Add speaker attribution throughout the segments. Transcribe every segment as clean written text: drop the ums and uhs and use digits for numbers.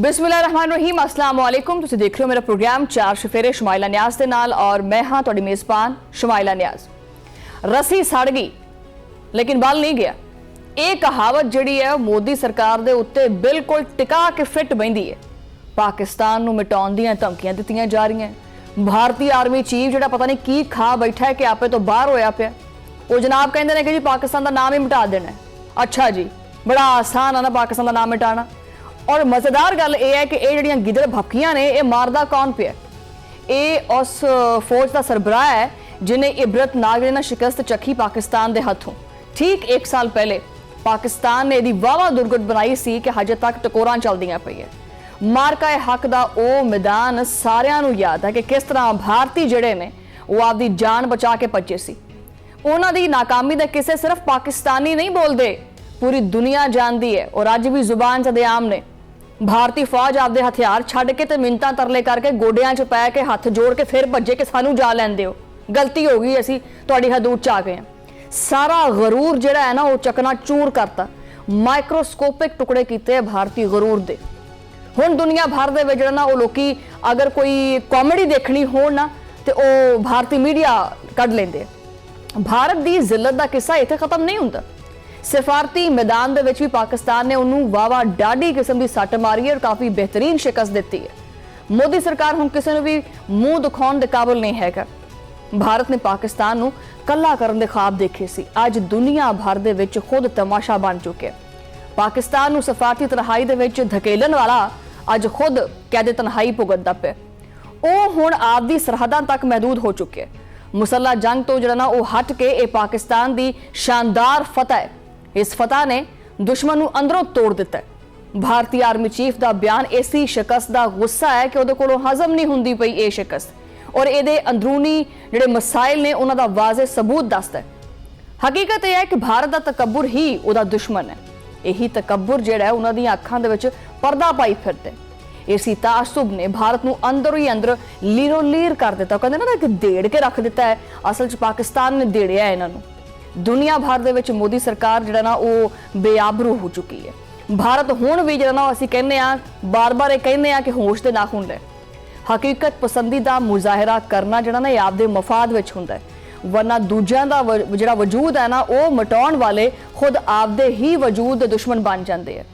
Speaker 1: बिस्मिल्लाहिर्रहमानिर्रहीम अस्सलाम वालेकुम। तुसीं देख रहे हो मेरा प्रोग्राम चार शफेरे शुमाइला न्याज के नाल और मैं हाँ तुहाडी मेज़बान शुमाइला न्याज। रस्सी सड़ गई लेकिन बल नहीं गया, ये कहावत जिहड़ी है मोदी सरकार दे उत्ते बिल्कुल टिका के फिट बहिंदी है। पाकिस्तान नूं मिटाउण दीआं धमकियां दित्तियां जा रही हैं। भारतीय आर्मी चीफ जिहड़ा पता नहीं की खा बैठा है कि आपे तो बाहर होया पिया, वो जनाब कहंदे ने कि जी पाकिस्तान का नाम ही मिटा देना है। अच्छा जी, बड़ा आसान है ना पाकिस्तान का नाम मिटाना। और मजेदार गल यह है कि ये जिहड़ियां गिदड़ भपकियां ने, ये मारदा कौन पिया? ये उस फौज का सरबराह है जिन्हें इबरत नागरिना शिकस्त चखी पाकिस्तान के हथों। ठीक एक साल पहले पाकिस्तान ने यदी वावा दुर्गट बनाई सी कि हजे तक टकोरां चलदियां पई है। मारका हक का वो मैदान सारियां नूं याद है कि किस तरह भारती जिहड़े ने वो आपदी जान बचा के भजे सी। उन्हां दी नाकामी दे किस्से सिर्फ पाकिस्तानी नहीं बोलते, पूरी दुनिया जानती है और अज भी जुबान सदेआम ने। भारतीय फौज आपदे हथियार छड्ड के ते मिन्नतां तरले करके गोडियां च पै के हथ जोड़ के फिर भज्जे कि सानू जा लैंदे हो, गलती हो गई, असीं तुहाडी हदूद च आ गए हैं। सारा गरूर जिहड़ा है ना वो चकनाचूर करता, माइक्रोस्कोपिक टुकड़े कीते भारतीय गरूर दे। हुण दुनिया भर दे विच जिहड़ा ना वो लोकी अगर कोई कॉमेडी देखनी हो ना ते वो भारतीय मीडिया कढ लैंदे। भारत की जिल्लत का किस्सा इत्थे खत्म नहीं हुंदा। सिफारती मैदान दे विच भी पाकिस्तान ने उन्होंने वावा डाढ़ी किस्म की सट मारी है और काफ़ी बेहतरीन शिकस्त दी है। मोदी सरकार हुण किसी भी मूँह दिखाने के काबिल नहीं है। भारत ने पाकिस्तान नूं कला करन दे ख्वाब देखे सी, अज दुनिया भर दे विच खुद तमाशा बन चुके। पाकिस्तान नूं सिफारती तनहाई दे विच धकेलन वाला अज खुद कैद तनहाई भुगतदा पिया। वो हुण आपदी सरहदां तक महदूद हो चुके। मुसल्ला जंग तो जिहड़ा ना वो हट के ये पाकिस्तान की शानदार फतह है। इस फतह ने दुश्मन नूं अंदरों तोड़ दिता है। भारतीय आर्मी चीफ का बयान इसी शिकस्त का गुस्सा है कि उहदे कोलों हजम नहीं हुंदी पई ये शिकस्त, और ये अंदरूनी जिहड़े मसाइल ने उन्हां दा वाज़े सबूत दसदा है। हकीकत यह है कि भारत का तकब्बुर ही उहदा दुश्मन है। यही तकब्बुर जिहड़ा है उन्हां दी अखां दे विच पर्दा पाई फिरदे। इसी तासुब ने भारत नूं अंदर ही अंदर लीरो लीर कर दिता। कहंदे ना कि देड़ के रख दिता है, असल च पाकिस्तान ने देड़िया है इन्हां नूं। दुनिया भर दे विच मोदी सरकार जिहड़ा ना वो बेआबरू हो चुकी है। भारत हुण भी जिहड़ा ना असीं कहने आ, बार बार ये कहने आ कि होश दे नाखून ले। हकीकत पसंदी दा मुजाहरा करना जिहड़ा ना आपदे मफाद विच हुंदा है, वरना दूजियां दा जिहड़ा वजूद है ना वो मिटाउण वाले खुद आपदे ही वजूद दे दुश्मन बन जांदे है।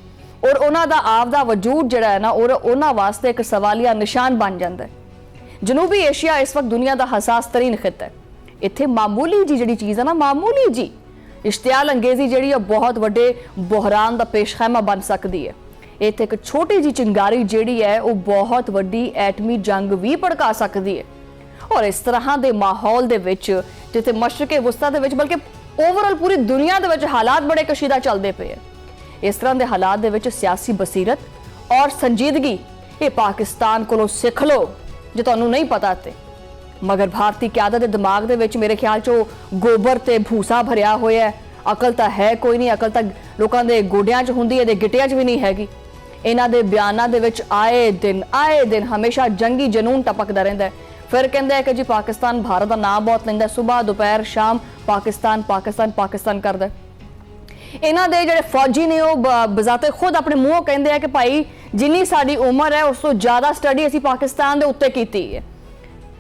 Speaker 1: और उन्हां दा आपदा वजूद जिहड़ा है ना और उन्हां वास्ते एक सवालिया निशान बन जांदा है। जनूबी एशिया इस वक्त दुनिया का हसास तरीन खिता है। इत्थे मामूली जी जिहड़ी चीज़ है ना, मामूली जी इश्तियाल अंगेजी जिहड़ी बहुत वड्डे बहरान का पेशखैमा बन सकती है। इत्थे एक छोटी जी चिंगारी जिहड़ी है वो बहुत वड्डी एटमी जंग भी भड़का सकती है। और इस तरह के माहौल दे विच जिथे मशरक़े वुस्ता दे विच बल्कि ओवरऑल पूरी दुनिया दे विच हालात बड़े कशीदा चलते पे है। इस तरह के हालात दे विच सियासी बसीरत और संजीदगी ये पाकिस्तान कोलों सिख लो जो तुहानूं नहीं पता ते। मगर भारतीय क्यादत के दिमाग दे विच मेरे ख्याल चो गोबर ते भूसा भरिया होया है। अकल तो है कोई नहीं, अकल तो लोगों के गोडियां च हुंदी है ते गिटियां च भी नहीं हैगी। इन्हां दे बयानां दे विच आए दिन हमेशा जंगी जनून टपकदा रहिंदा है। फिर कहंदे है कि जी पाकिस्तान भारत का नाम बहुत लैंदा, सुबह दोपहर शाम पाकिस्तान पाकिस्तान पाकिस्तान करदा है। इन्हां दे जिहड़े फौजी ने वो बजाते खुद अपने मूँहों कहंदे है कि भाई जिन्नी साडी उम्र है उस तो ज़्यादा स्टडी असीं पाकिस्तान दे उत्ते कीती है।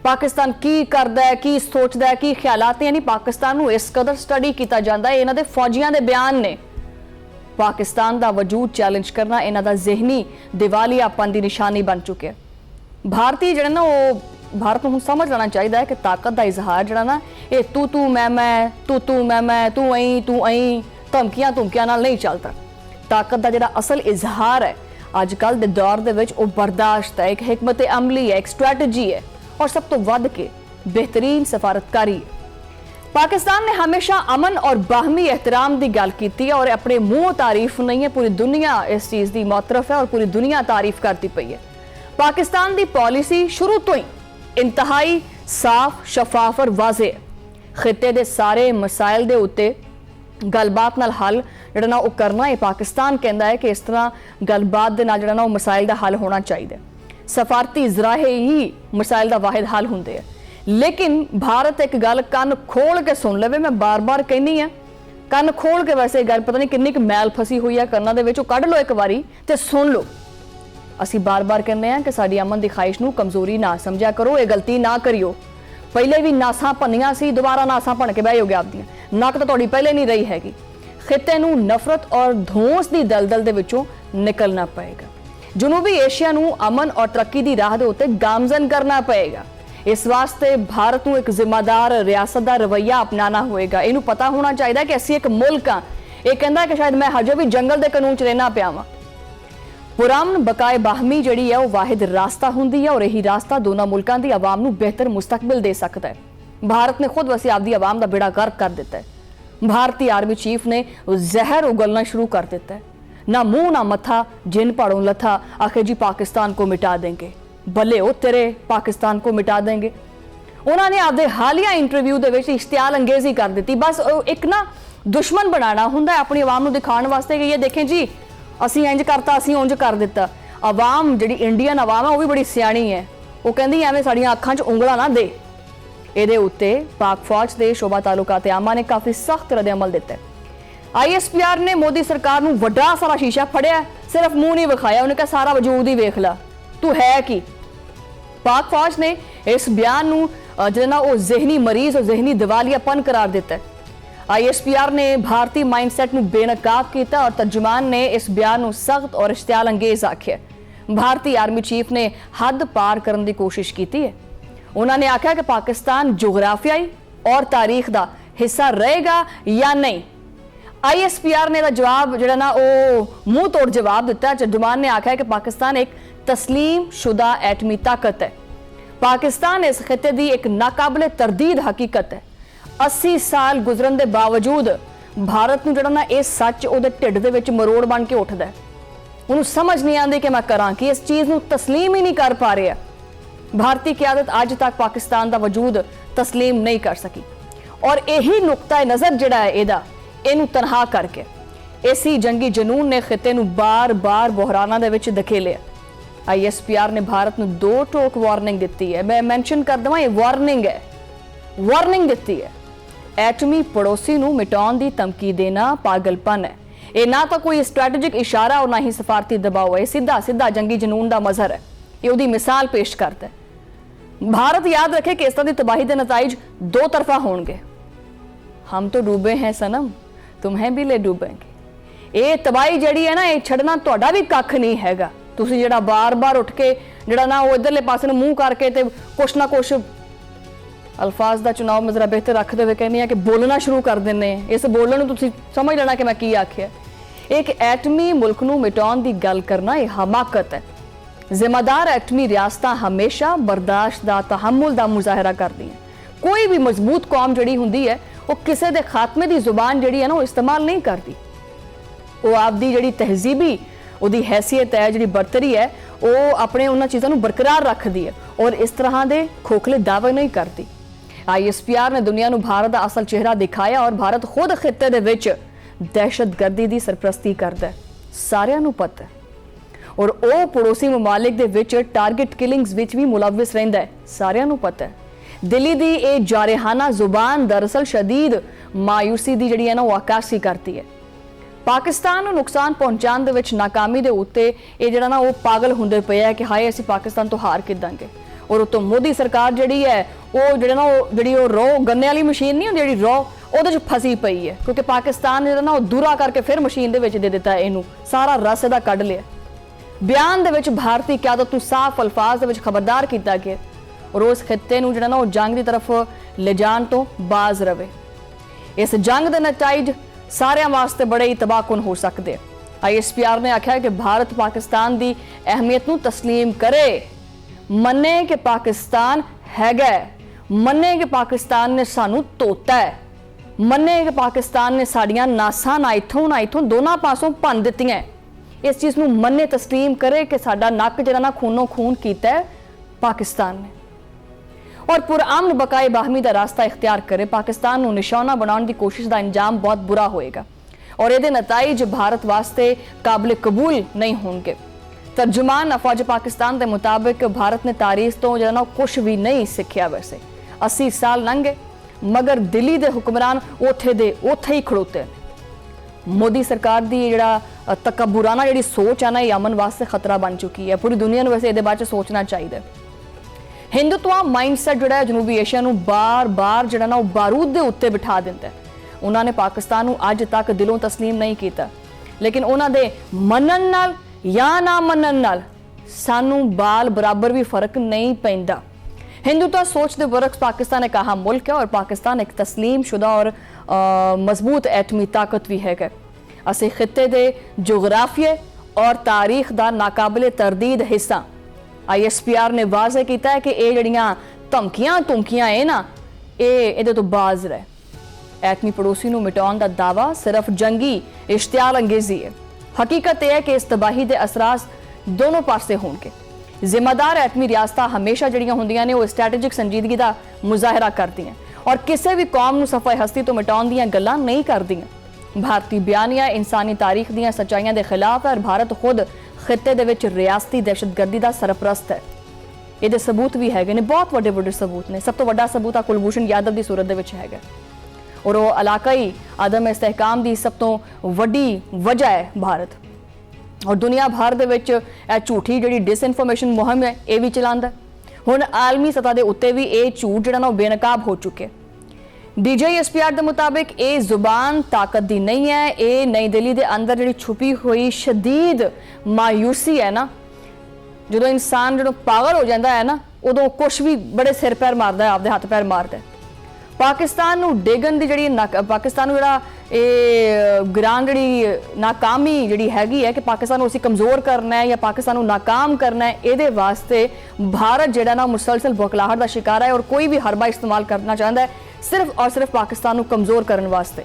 Speaker 1: पाकिस्तान की करदा है, की सोचदा है, की ख्यालात, यानी पाकिस्तान नूं इस कदर स्टडी किया जाता है। इन्हां दे फौजियां दे बयान ने पाकिस्तान का वजूद चैलेंज करना इन्हां दा ज़हनी दिवालियापन की निशानी बन चुके हैं। भारतीय जिहड़े ना वो भारत को समझ लेना चाहिए कि ताकत का इजहार जिहड़ा ना ये तू मैं तू अई धमकियां नाल नहीं चलता। ताकत का जिहड़ा असल इजहार है अजकल दे दौर दे विच वो बर्दाश्त है, एक हिकमत अमली है, एक स्ट्रैटेजी है और सब तो वध के बेहतरीन सफारतकारी है। पाकिस्तान ने हमेशा अमन और बाहमी एहतराम की गल की और अपने मुँह तारीफ नहीं है, पूरी दुनिया इस चीज़ की मोतरफ है और पूरी दुनिया तारीफ करती पई है। पाकिस्तान की पॉलिसी शुरू तो ही इंतहाई साफ शफाफ और वाजे है। खिते के सारे मसाइल के उत्ते गलबात नाल हल जिहड़ा ना वो करना है। पाकिस्तान कहता है कि इस तरह गलबात दे नाल जिहड़ा ना वो मसाइल का हल होना चाहिए। सफारती जराहे ही मसाइल का वाहिद हल होंदे है। लेकिन भारत एक गल कन खोल के सुन लवे, मैं बार बार कहनी है कन खोल के, वैसे गल पता नहीं किन्नी मैल फसी हुई है कन्ना दे विच, कढ़ लो एक बारी ते सुन लो। ਅਸੀਂ ਬਾਰ-ਬਾਰ ਕਹਿੰਦੇ ਹਾਂ ਕਿ ਸਾਡੀ ਅਮਨ ਦੀ ਖਾਹਿਸ਼ ਨੂੰ ਕਮਜ਼ੋਰੀ ਨਾ ਸਮਝਿਆ ਕਰੋ, ਇਹ ਗਲਤੀ ਨਾ ਕਰਿਓ। ਪਹਿਲੇ ਵੀ ਨਾਸਾਂ ਭੰਨੀਆਂ ਸੀ, ਦੁਬਾਰਾ ਨਾਸਾਂ ਭੰਨ ਕੇ ਬਹਿ ਜਾਓਗੇ ਆਪਦੀਆਂ। ਨੱਕ ਤਾਂ ਤੁਹਾਡੀ ਪਹਿਲੇ ਨਹੀਂ ਰਹੀ ਹੈਗੀ। ਖਿੱਤੇ ਨੂੰ ਨਫ਼ਰਤ ਔਰ ਧੌਂਸ ਦੀ ਦਲਦਲ ਦੇ ਵਿੱਚੋਂ ਨਿਕਲਣਾ ਪਏਗਾ। ਜਨੂਬੀ ਏਸ਼ੀਆ ਨੂੰ ਅਮਨ ਔਰ ਤਰੱਕੀ ਦੀ ਰਾਹ ਦੇ ਉੱਤੇ ਗਾਮਜ਼ਨ ਕਰਨਾ ਪਏਗਾ। ਇਸ ਵਾਸਤੇ ਭਾਰਤ ਨੂੰ ਇੱਕ ਜ਼ਿੰਮੇਦਾਰ ਰਿਆਸਤ ਦਾ ਰਵੱਈਆ ਅਪਣਾਉਣਾ ਹੋਏਗਾ। ਇਹਨੂੰ ਪਤਾ ਹੋਣਾ ਚਾਹੀਦਾ ਕਿ ਅਸੀਂ ਇੱਕ ਮੁਲਕ ਹਾਂ। ਇਹ ਕਹਿੰਦਾ ਕਿ ਸ਼ਾਇਦ ਮੈਂ ਹਜੇ ਵੀ ਜੰਗਲ ਦੇ ਕਾਨੂੰਨ 'ਚ ਰਹਿਣਾ ਪਿਆ ਵਾਂ। ਪੁਰਾਮਨ ਬਕਾਏ ਬਾਹਮੀ ਜਿਹੜੀ ਹੈ ਉਹ ਵਾਹਿਦ ਰਾਸਤਾ ਹੁੰਦੀ ਹੈ ਔਰ ਇਹੀ ਰਾਸਤਾ ਦੋਨਾਂ ਮੁਲਕਾਂ ਦੀ ਆਵਾਮ ਨੂੰ ਬਿਹਤਰ ਮੁਸਤਕਬਲ ਦੇ ਸਕਦਾ ਹੈ। ਭਾਰਤ ਨੇ ਖੁਦ ਵੈਸੇ ਆਪਦੀ ਆਵਾਮ ਦਾ ਬੇੜਾ ਗਰਕ ਕਰ ਦਿੱਤਾ ਹੈ। ਭਾਰਤੀ ਆਰਮੀ ਚੀਫ ਨੇ ਜ਼ਹਿਰ ਉਗਲਣਾ ਸ਼ੁਰੂ ਕਰ ਦਿੱਤਾ है। ना मुंह ना मथा, जिन पहाड़ों लथा, आखिर जी पाकिस्तान को मिटा देंगे। भले वो तेरे पाकिस्तान को मिटा देंगे। उन्होंने आपके हालिया इंटरव्यू दे विच इश्तियाल अंगेजी कर दी। बस एक ना दुश्मन बनाना हुंदा है अपनी आवाम नूं दिखाने वास्ते कि ये देखें जी असीं इंज करता, असीं उंज कर दिता। आवाम जिहड़ी इंडियन आवाम है वो भी बड़ी सियाणी है। वो कहंदी एवें साडीआं अखां 'च उंगलां ना दे। ਇਹਦੇ ਉੱਤੇ पाक फौज ਦੇ शोभा तालुकात आमा ने काफ़ी सख्त रद्द अमल दिता है। ISPR ने मोदी सरकार नूं वड्डा सारा शीशा फड़िया, सिर्फ मुंह नहीं विखाया। उन्हें कहा सारा वजूद ही वेख ला, तू है की। पाक फौज ने इस बयान नूं जिहड़ा वो जहनी मरीज और जहनी दिवालियापन करार दिता है। ISPR ने भारतीय माइंडसैट नूं बेनकाब किया और तर्जुमान ने इस बयान नूं सख्त और इश्तियाल अंगेज आख्या। भारतीय आर्मी चीफ ने हद पार करने की कोशिश की है। उन्होंने आख्या कि पाकिस्तान जोग्राफियाई और तारीख का हिस्सा रहेगा या नहीं। ISPR ने जवाब जो ना वो मुंह तोड़ जवाब दिता। तर्जुमान ने आख्या कि पाकिस्तान एक तस्लीम शुदा एटमी ताकत है। पाकिस्तान इस खिते की एक नाकाबिले तरदीद हकीकत है। 80 साल गुजरन के बावजूद भारत नूं जिहड़ा ना ये सच उहदे ढिड दे विच मरोड़ बन के उठदा है। उहनूं समझ नहीं आती कि मैं करां कि इस चीज़ नूं तस्लीम ही नहीं कर पा रहा। भारतीय क्यादत अज तक पाकिस्तान का वजूद तस्लीम नहीं कर सकी और यही नुकता नज़र जिहड़ा है इहदा इहनूं तनहा करके इसी जंगी जनून ने खिते नूं बार बार बहराना दे विच धकेलिया। ISPR ने भारत नूं 2 टोक वार्निंग दी है। मैं मैंशन कर देवां, ये वार्निंग है, वार्निंग दी है। एटमी पड़ोसी नूं मिटाउण दी धमकी देना पागलपन है। ये ना तो कोई स्ट्रैटेजिक इशारा और ना ही सफारती दबाव है। सीधा सीधा जंगी जनून का मजहर है। ये उहदी मिसाल पेश करता है। भारत याद रखे कि इस तरह की तबाही के नताइज 2 तरफा होंगे। हम तो डूबे हैं सनम, तुम्हें भी ले डूबेंगे। ये तबाही जड़ी है ना, ये छड़ना तुहाडा भी कख नहीं हैगा। तुसीं जिहड़ा बार बार उठ के जिहड़ा ना वो इधरले पासे नूं मूँह करके ते कुछ ना कुछ अल्फाज का चुनाव मैं जरा बेहतर रखते हुए कहनी कि बोलना शुरू कर देने। इस बोलने नूं तुसीं समझ लेना कि मैं की आखिया। एक एटमी मुल्क नूं मिटाउण दी गल करना ये हमाकत है। जिम्मेदार एटमी रियासतां हमेशा बर्दाश्त दा तहम्मुल दा मुजाहरा करदी हैं। कोई भी मजबूत कौम जिहड़ी हुंदी है वो किसी दे खात्मे दी जुबान जिहड़ी है ना वो इस्तेमाल नहीं करती। वो आपदी जिहड़ी तहजीबी उहदी हैसियत है, जिहड़ी बरतरी है, वो अपने उन्हां चीज़ां नूं बरकरार रखदी है और इस तरह दे खोखले दावे नहीं करती। ISPR ने दुनिया नूं भारत दा असल चेहरा दिखाया और भारत खुद खिते दे विच दहशतगर्दी दी सरपरस्ती करदा है। सारिआं नूं पता है और वो पड़ोसी ममालिक दे विच टारगेट किलिंग्स विच भी मुलविस रहिंदा है। सारिआं नूं पता है। दिल्ली दी ये जारहाना जुबान दरअसल शदीद मायूसी दी जिहड़ी है ना वो अक्कासी करती है। पाकिस्तान नूं नुकसान पहुंचाउण दे विच नाकामी दे उत्ते ये जिहड़ा ना वो पागल हुंदे पए है कि हाय असीं पाकिस्तान तो हार किदांगे। और उतों मोदी सरकार जिहड़ी है वो जिहड़ा ना वो जिहड़ी वो रॉ गन्ने वाली मशीन नहीं हुंदी जिहड़ी रॉ ਉਹਦੇ 'ਚ फसी पई है क्योंकि पाकिस्तान ਜਿਹੜਾ ਨਾ ਉਹ ਦੂਰਾ ਕਰਕੇ ਫਿਰ मशीन ਦੇ ਵਿੱਚ ਦੇ ਦਿੱਤਾ ਇਹਨੂੰ ਸਾਰਾ रस ਇਹਦਾ ਕੱਢ ਲਿਆ। ਬਿਆਨ ਦੇ ਵਿੱਚ ਭਾਰਤੀ क़यादत ਨੂੰ ਸਾਫ਼ ਅਲਫਾਜ਼ ਦੇ ਵਿੱਚ ਖਬਰਦਾਰ ਕੀਤਾ ਗਿਆ और उस खिते ਨੂੰ ਜਿਹੜਾ ਨਾ ਉਹ जंग की तरफ ले जाण तो बाज रवे। इस जंग के नतीजे सारिਆਂ वास्ते बड़े ही तबाहकुन हो सकते हैं। ISPR ने आख्या कि भारत पाकिस्तान की अहमियत ਨੂੰ तस्लीम करे, मन्ने कि पाकिस्तान हैगा, मन्ने कि पाकिस्तान ने सानू धोता है, मन्ने कि पाकिस्तान ने साड़ियां नासां ना इथों दोनों पासों भन दित्तियां। इस चीज़ नूं मन्ने तस्लीम करे कि साडा नक जिहड़ा ना खूनों खून कीता है पाकिस्तान ने और पुरअमन बकाए बाहमी का रास्ता इख्तियार करे। पाकिस्तान नूं निशाना बनाने की कोशिश का अंजाम बहुत बुरा होएगा और ये नतीजे भारत वास्ते काबिल कबूल नहीं होंगे। तर्जुमान अफवाज पाकिस्तान के मुताबिक भारत ने तारीख तो जो ना कुछ भी नहीं सीखिया। वैसे 80 साल लंघे मगर दिल्ली के हुक्मरान ओथे दे ओथे ही खड़ोते हैं। मोदी सरकार की जिहड़ा तकबुराना जिहड़ी सोच है ना, ये अमन वास्ते खतरा बन चुकी है। पूरी दुनिया को वैसे ये बारे सोचना चाहिए। हिंदुत्व माइंडसैट जिहड़ा जनूबी एशिया नूं बार बार जिहड़ा ना बारूद के उत्ते बिठा दिंदा है। उन्होंने पाकिस्तान नूं अज तक दिलों तस्लीम नहीं किया, लेकिन उन्होंने मनन नाल या ना मनन नाल सानू बाल बराबर भी फर्क नहीं पैंदा। हिंदुत्व सोच के बरक्स पाकिस्तान एक अहम मुल्क है और पाकिस्तान एक तस्लीम शुदा और मजबूत एटमी ताकत भी है। असी खिते के जोग्राफिए और तारीख का नाकाबिले तरदीद हिस्सा ISPR ने वाजे किया है कि ये जड़ियाँ धमकियां धुमकियां है ना, ये तो बाज रहे। एटमी पड़ोसी को मिटाने का दावा सिर्फ जंगी इश्तियार अंगेजी है। हकीकत यह है कि इस तबाही के असरात दोनों पासे होंगे। जिम्मेदार एटमी रियासत हमेशा जड़ियाँ होंदियां ने वो स्ट्रैटेजिक संजीदगी का मुजाहरा करती हैं और किसी भी कौम को सफाई हस्ती तो मिटाने दी गल्लां नहीं करदियां। भारतीय बयानिया इंसानी तारीख दी सच्चाइयों के खिलाफ है और भारत खुद खिते दे विच रियासती दहशतगर्दी का सरपरस्त है। ये सबूत भी है ने, बहुत वड्डे वड्डे सबूत ने। सब तो वड्डा सबूत आ कुलभूषण यादव की सूरत दे विच है और वो इलाकाई आदम इस्तेहकाम की सब तो वड्डी वजह है भारत। और दुनिया भर दे विच झूठी जिहड़ी डिसइनफॉर्मेशन मुहिम है ये भी चलांदा। हुण आलमी सतह के उत्ते भी ये झूठ जिहड़ा ना बेनकाब हो चुके। DGISPR के मुताबिक ये जुबान ताकत दी नहीं है, ये नई दिल्ली के अंदर जिहड़ी छुपी हुई शदीद मायूसी है ना। जो इंसान जो पागल हो जाता है ना, उदों कुछ भी बड़े सिर पैर मारदा है, आपदे हथ पैर मारदा है। पाकिस्तान नूं डेगन दी जिहड़ी पाकिस्तान जिहड़ा ग्रां जिहड़ी नाकामी जिहड़ी हैगी है कि पाकिस्तान उसी कमज़ोर करना है या पाकिस्तान को नाकाम करना है, ये वास्ते भारत जिहड़ा ना मुसलसल बौखलाहट का शिकार है और कोई भी हरबा इस्तेमाल करना चाहता है सिर्फ और सिर्फ पाकिस्तान को कमज़ोर करने वास्ते।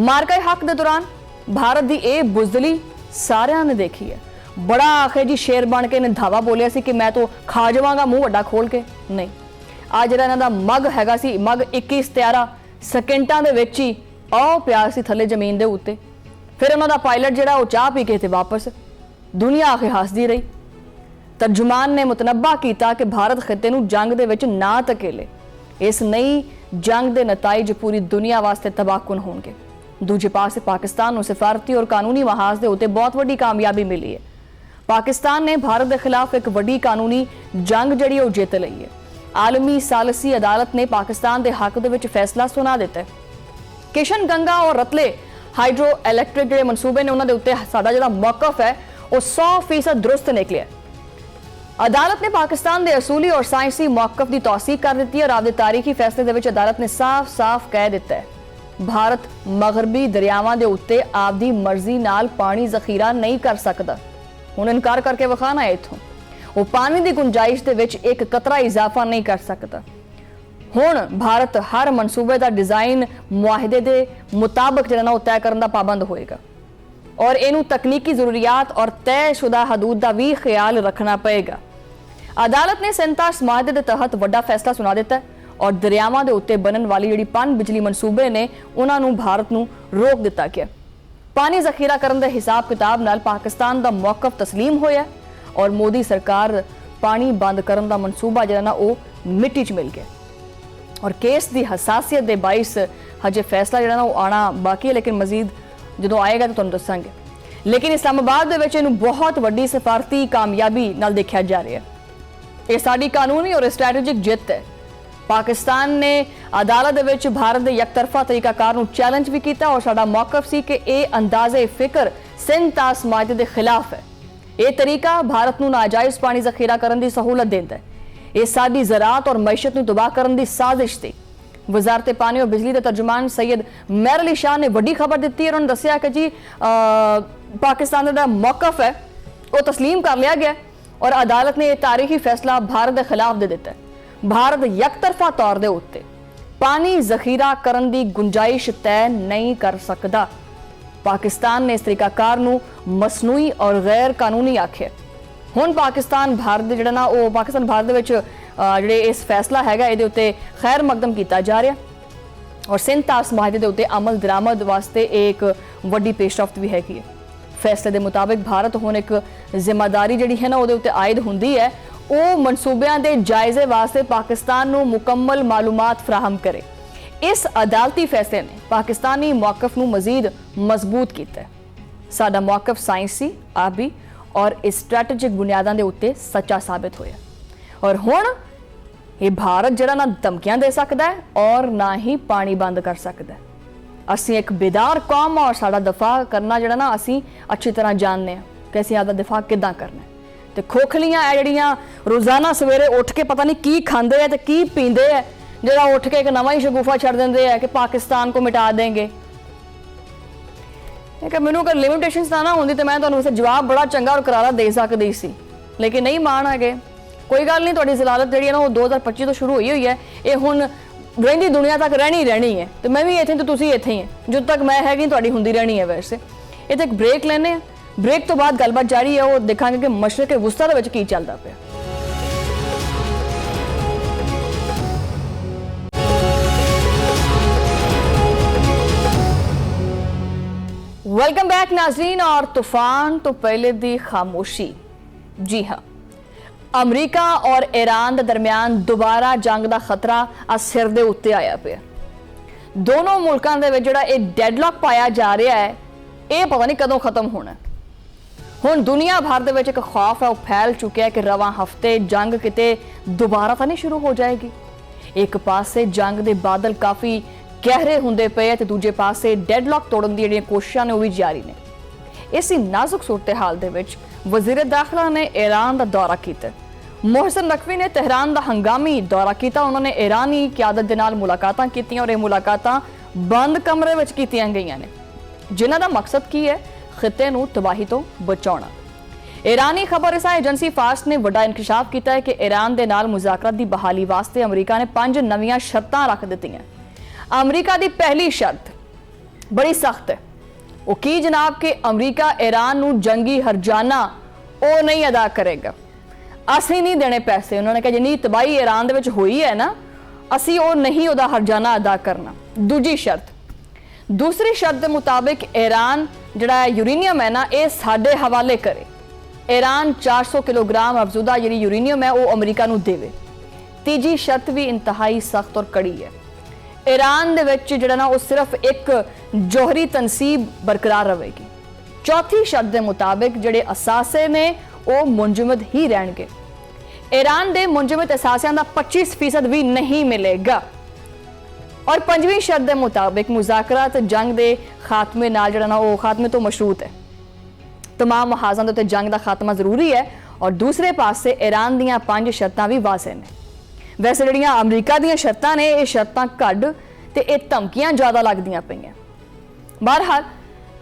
Speaker 1: मार्का हक के दौरान भारत की यह बुजदली सारिਆਂ ने देखी है। बड़ा आखे जी शेर बन के इन्हें धावा बोलिया सी कि मैं तो खा जावांगा मुंह वड्डा खोल के। नहीं, आ जिहड़ा इन्हां दा मग हैगा सी, मग 21-13 सेकेंडां दे विच ही आओ पिया सी थले जमीन दे उत्ते। फिर उन्हां दा पायलट जिहड़ा वो चाह पी के ते वापस। दुनिया आखे हसदी रही। तर्जुमान ने मुतनब्बा किया कि भारत खिते नूं जंग दे विच ना धकेले। इस नई जंग के नताइज पूरी दुनिया वास्ते तबाहकुन होंगे। दूजे पासे पाकिस्तान को सिफारती और कानूनी महाज के उत्ते बहुत वड्डी कामयाबी मिली है। पाकिस्तान ने भारत के खिलाफ एक वड्डी कानूनी जंग जड़ी वो जित लई है। आलमी सालसी अदालत ने पाकिस्तान के हक दे विच फैसला सुना दिता है। किशन गंगा और रतले हाइड्रो इलैक्ट्रिक जो मनसूबे ने उन्होंने उत्ते साडा जिहड़ा मौकफ है वो 100% दुरुस्त निकलिया। अदालत ने पाकिस्तान के असूली और साइंसी मौकफ की तौसीक कर दी है और आपके तारीखी फैसले के विच अदालत ने साफ साफ कह दिता है भारत मगरबी दरियावां के उत्ते आपदी मर्जी नाल पानी जखीरा नहीं कर सकता। हुण इनकार करके विखाना है इत्थों वो पानी की गुंजाइश के विच एक कतरा इजाफा नहीं कर सकता। हुण भारत हर मनसूबे का डिजाइन मुआहदे के मुताबिक जिहड़ा ना तय करने का पाबंद होएगा और इनू तकनीकी जरूरियात और तयशुदा हदूद का भी ख्याल रखना पएगा। अदालत ने सेंतास माहदे के तहत वड्डा फैसला सुना दिता है और दरियावां के उत्ते बनन वाली जिहड़ी पन बिजली मनसूबे ने उन्होंने भारत नूं रोक दिता गया। पानी जखीरा करने के हिसाब किताब नाल पाकिस्तान का मौकफ तस्लीम होया और मोदी सरकार पानी बंद करने का मनसूबा जिहड़ा ना वो मिट्टी च मिल गया और केस की हसासीयत के बाइस हजे फैसला जिहड़ा ना वो आना बाकी है, लेकिन मजीद जो आएगा तो तुहानूं दस्सांगे। लेकिन इस्लामाबाद दे विच इहनूं बहुत वड्डी सिफारती कामयाबी नाल देखा जा रहा है। ये साडी कानूनी और स्ट्रैटेजिक जित है। पाकिस्तान ने अदालत दे विच भारत के यकतरफा तरीकाकार नूं चैलेंज भी किया और साडा मौकफ सी कि ये अंदाजे फिक्र सिंतास माहदे के खिलाफ है। ये तरीका भारत नूं नाजायज़ पानी जखीरा करने की सहूलत देता है। ये साडी ज़राअत और मैशत नूं तबाह करने की साजिश थी। वजारत पानी और बिजली के तर्जुमान सैयद मेहर अली शाह ने वड्डी खबर दी है। उन्होंने दस्सिया कि जी पाकिस्तान का मौकफ है वो तस्लीम कर लिया गया और अदालत ने यह तारीखी फैसला भारत के खिलाफ दे दिता है। भारत यकतरफा तौर के उत्ते पानी जखीरा करने की गुंजाइश तय नहीं कर सकता। पाकिस्तान ने इस तरीकाकार नूं मसनूई और गैर कानूनी आखे। हुण पाकिस्तान भारत जिहड़ा ना वो पाकिस्तान भारत दे विच जिहड़े इस फैसला हैगा इहदे उत्ते खैर मकदम किया जा रहा और सिंतास माहदे दे उत्ते अमल दरामद वास्ते एक वड्डी पेशरफ्त भी हैगी है। फैसले के मुताबिक भारत हुण एक जिम्मेदारी जिहड़ी है ना उहदे उत्ते आयद हुंदी है वो मनसूबियां दे जायजे वास्ते पाकिस्तान नूं मुकम्मल मालूमात फराहम करे। इस अदालती फैसले ने पाकिस्तानी मौकफ नूं मजीद मजबूत किया। साडा मौकफ साइंसी, आबी और स्ट्रैटेजिक बुनियादां दे उत्ते सच्चा साबित होया और हुण ये भारत जिहड़ा ना धमकियां दे सकदा है और ना ही पानी बंद कर सकदा है। असीं एक बेदार कौम और साडा दफा करना जिहड़ा ना असीं अच्छी तरह जानते हैं कि असीं आपदा दफा किदां करना है। ते खोखलियां है जिहड़ियां रोज़ाना सवेरे उठ के पता नहीं की खांदे है ते की पींदे है, जिहड़ा उठ के एक नवां ही शगुफा छड़ देंदे है कि पाकिस्तान को मिटा देंगे। कि मैनूं अगर लिमिटेशनस ना होंदी तो मैं तुहानूं वैसे जवाब बड़ा चंगा और करारा दे सकदी सी, लेकिन नहीं मान है। कोई गल नहीं, तुहाडी जलालत जिहड़ी है ना वो 2025 तो शुरू हुई है, ये हुण रहिंदी दुनिया तक रहनी है। तो मैं भी इत्थे तो तुसीं इत्थे ही है, जद तक मैं हैगी तुहाडी हुंदी रहनी है। वैसे इत्थे एक ब्रेक लैने, ब्रेक तो बाद गलबात जारी है, वो देखांगे कि मशरक़ वुस्ता दे विच की चलदा पिया। वेलकम बैक नाज़रीन। और तूफान तो पहले दी खामोशी। जी हाँ, अमरीका और ईरान के दरमियान दोबारा जंग का खतरा आ सिर दे उत्ते आया पिया। दोनों मुल्कों के विच जिहड़ा एक डेडलॉक पाया जा रहा है, ये पता नहीं कदों खत्म होना। हुण दुनिया भर दे विच एक खौफ है, वो फैल चुका है कि रवां हफ्ते जंग किते दोबारा तो नहीं शुरू हो जाएगी। एक पासे जंग के बादल काफ़ी गहरे होंदे पे ते दूजे पासे डेडलॉक तोड़न दी जिहड़ियां कोशिशां ने वो भी जारी ने। इसी नाजुक सूरत हाल दे विच वज़ीर दाखिला ने ईरान का दौरा किया। मोहसिन नकवी ने तेहरान का हंगामी दौरा किया। उन्होंने ईरानी क़यादत दे नाल मुलाकातां कीतियां और ये मुलाकातां बंद कमरे विच कीतियां गईयां ने, जिन्हां दा मकसद की है खिते नूं तबाही तो बचाउणा। ईरानी खबर रिसा एजेंसी फास्ट ने वड्डा इंकशाफ किया है कि ईरान दे नाल मुज़ाकरात दी बहाली वास्ते अमरीका ने 5 नवीं शर्तां रख दित्तियां। अमरीका की पहली शर्त बड़ी सख्त है, वो की जनाब कि अमरीका ईरान नूं जंगी हरजाना वो नहीं अदा करेगा, असी नहीं देने पैसे। उन्होंने कहा जिन्नी तबाही ईरान दे विच हुई है ना, असी वो नहीं उहदा हरजाना अदा करना। दूसरी शर्त के मुताबिक ईरान जिहड़ा यूरेनियम है ना, ये साडे हवाले करे। ईरान 400 किलोग्राम अफजुदा जिहड़ी यूरेनियम है वो अमरीका नूं देवे। तीजी शर्त भी इंतहाई सख्त और कड़ी है। ईरान दे विच जिहड़ा ना वो सिर्फ एक जौहरी तनसीब बरकरार रहेगी। चौथी शर्त के मुताबिक जिहड़े असासे ने वो मुंजमद ही रहणगे। ईरान के मुंजमद असासियां का 25% भी नहीं मिलेगा। और पंजवीं शर्त के मुताबिक मुज़ाकरात जंग के खात्मे नाल जिहड़ा ना वो खात्मे तो मशरूत है। तमाम महाजां दे उत्ते जंग का खात्मा जरूरी है और दूसरे पासे ईरान दीयां 5 शर्तां भी वाज़े ने। वैसे जिहड़ियां अमरीका दीयां शर्तां ने, ये शर्तां घट ते ये धमकियां ज़्यादा लगदियां पईयां। बहरहाल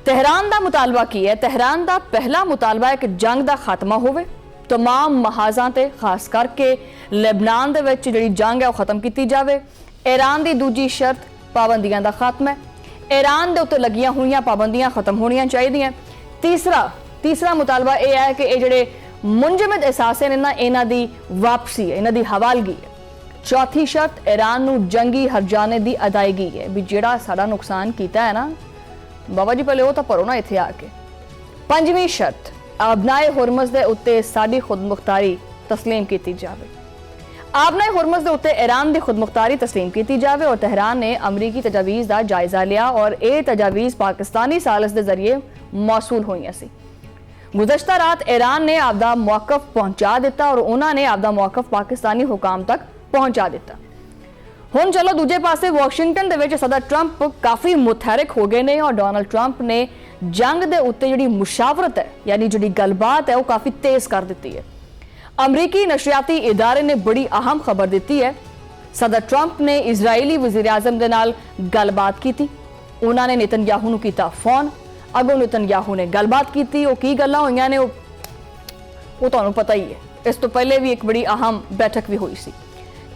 Speaker 1: तेहरान का मुतालबा की है? तेहरान का पहला मुतालबा है कि जंग का खात्मा होवे, तमाम महाजां ते खास करके लेबनान दे विच जिहड़ी जंग है वो खत्म की जावे। ईरान की दूजी शर्त पाबंदियां का खात्मा है। ईरान के उत्ते लगियां हुई पाबंदियां खत्म होनियां चाहिए। तीसरा मुतालबा यह है कि ये जिहड़े मुंजमद असासे ने ना, इन्हां दी वापसी है, इन्हां दी हवालगी है। चौथी शर्त ईरान नूं जंगी हरजाने की अदायगी है, भी जिहड़ा साडा नुकसान किया है ना बाबा जी पहले वो तो भरो ना इत्थे आके। पंजवीं शर्त आबनाए हुरमज़ दे उत्ते साडी खुदमुख्तारी तस्लीम की जाए। आबनाए हुरमज़ दे उत्ते ईरान की खुदमुख्तारी तस्लीम की जाए और तेहरान ने अमरीकी तजावीज़ का जायजा लिया और ये तजावीज़ पाकिस्तानी सालिस के जरिए मौसूल हुई सी। गुज़श्ता रात ईरान ने आपदा मौकफ पहुँचा दिता और उन्होंने आपदा मौकफ पाकिस्तानी हुकाम तक पहुँचा दिता। हुण चलो दूजे पासे वाशिंगटन दे विच सदर ट्रंप काफ़ी मुतहरिक हो गए हैं और डोनाल्ड ट्रंप ने जंग दे उत्ते जिहड़ी मुशावरत है यानी जिहड़ी गलबात है वो काफ़ी तेज़ कर दी है। अमरीकी नशरियाती इदारे ने बड़ी अहम खबर दी है। सदर ट्रंप ने इजरायली वज़ीर आज़म दे नाल गलबात की। उन्होंने नेतन्याहू नूं कीता फोन, अगों नेतन्याहू ने गलबात की। वो की गल्लां होईयां ने वो तुहानूं पता ही है। इस तो पहले भी एक बड़ी अहम बैठक भी हुई सी।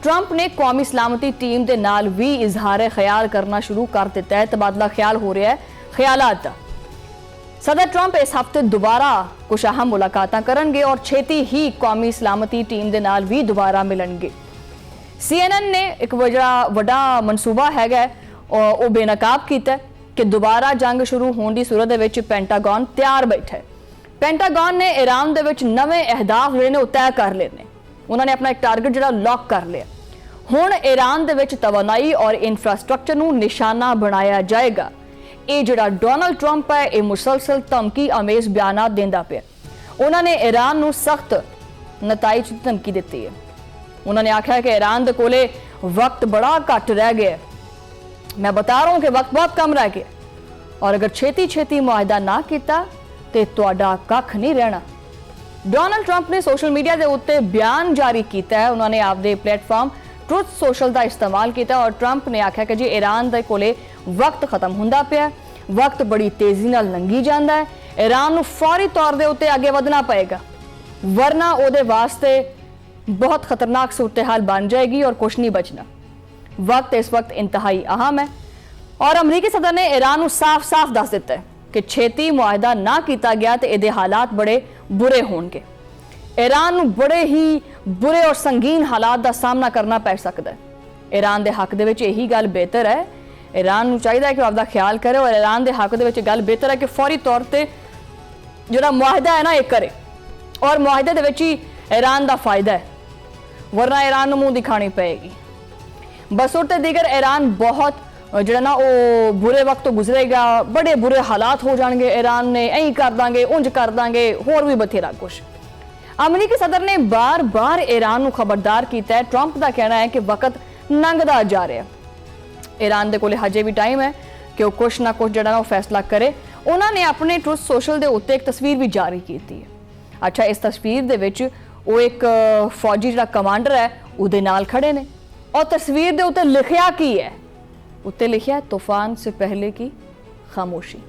Speaker 1: ट्रंप ने कौमी सलामती टीम के नाल भी इजहार ख्याल करना शुरू कर दिता है। तबादला ख्याल हो रहा है ख्यालात का। सदर ट्रंप इस हफ्ते दोबारा कुछ अहम मुलाकातां करनगे और छेती ही कौमी सलामती टीम के नाल भी दोबारा मिलणगे। CNN ने एक वड्डा मनसूबा हैगा वो बेनकाब किया कि दोबारा जंग शुरू होने की सूरत दे पेंटागन तैयार बैठा है। पेंटागन ने ईरान दे विच नवे अहदाफ जिहड़े ने तय कर लेने। उन्होंने अपना एक टारगेट जिहड़ा लॉक कर लिया। ਹੁਣ ईरान ਦੇ ਵਿੱਚ ਤਵਾਨਾਈ ਔਰ ਇਨਫਰਾਸਟ੍ਰਕਚਰ ਨੂੰ ਨਿਸ਼ਾਨਾ ਬਣਾਇਆ ਜਾਏਗਾ। ਇਹ ਜਿਹੜਾ ਡੋਨਲਡ ਟਰੰਪ ਹੈ ਇਹ ਮੁਸਲਸਲ ਧਮਕੀ ਅਮੇਜ਼ ਬਿਆਨਾਤ ਦਿੰਦਾ ਪਿਆ। ਉਹਨਾਂ ਨੇ ईरान ਨੂੰ ਸਖਤ ਨਤਾਇਜ ਦੀ ਧਮਕੀ ਦਿੱਤੀ ਹੈ। ਉਹਨਾਂ ਨੇ ਆਖਿਆ ਕਿ ईरान ਦੇ ਕੋਲੇ वक्त बड़ा घट रह गया। मैं बता रहा हूं कि वक्त बहुत कम रह गया और अगर छेती छेती मुआहदा ना किया तो तुहाडा कख नहीं रहना। डोनाल्ड ट्रंप ने सोशल मीडिया के उत्ते बयान जारी किया है। उन्होंने आपके प्लेटफॉर्म ट्रुथ सोशल का इस्तेमाल किया और ट्रंप ने आख्या कि जी ईरान के कोले वक्त खत्म होंदा पिया, वक्त बड़ी तेजी नाल लंघी जाता है। ईरान नूं फौरी तौर के उत्ते अगे वधना पएगा वरना उहदे वास्ते बहुत खतरनाक सूरत हाल बन जाएगी और कुछ नहीं बचना। वक्त इस वक्त इंतहाई अहम है और अमरीकी सदर ने ईरान को साफ साफ दस दिता है कि छेती मुआहदा ना किया गया तो ये हालात बड़े बुरे होंगे। ईरान को बड़े ही बुरे और संगीन हालात का सामना करना पै सकता है। ईरान के हक दे यही गल बेहतर है। ईरान को चाहिए कि आपका ख्याल करे और ईरान के हक दे गल बेहतर है कि फौरी तौर पर जो मुआहदा है ना एक करे और मुआहदे दे विच ही ईरान का फायदा है वरना ईरान को मुंह दिखानी पएगी। बसूरत दीगर ईरान बहुत जो ना वो बुरे वक्त तो गुजरेगा, बड़े बुरे हालात हो जाएंगे। ईरान ने यही कर देंगे उंज कर देंगे होर भी बथेरा कुछ। अमरीकी सदर ने बार बार ईरान को खबरदार किया है। ट्रंप का कहना है कि वक्त लंघदा जा रहा है। ईरान के कोले हजे भी टाइम है कि वो कुछ ना कुछ जो फैसला करे। उन्होंने अपने ट्रुथ सोशल के उत्ते एक तस्वीर भी जारी की है। अच्छा, इस तस्वीर दे विच वो एक फौजी जो कमांडर है उहदे नाल खड़े ने और तस्वीर दे उत्ते लिखिया की है, उत्ते लिखिया तूफान से पहले की खामोशी।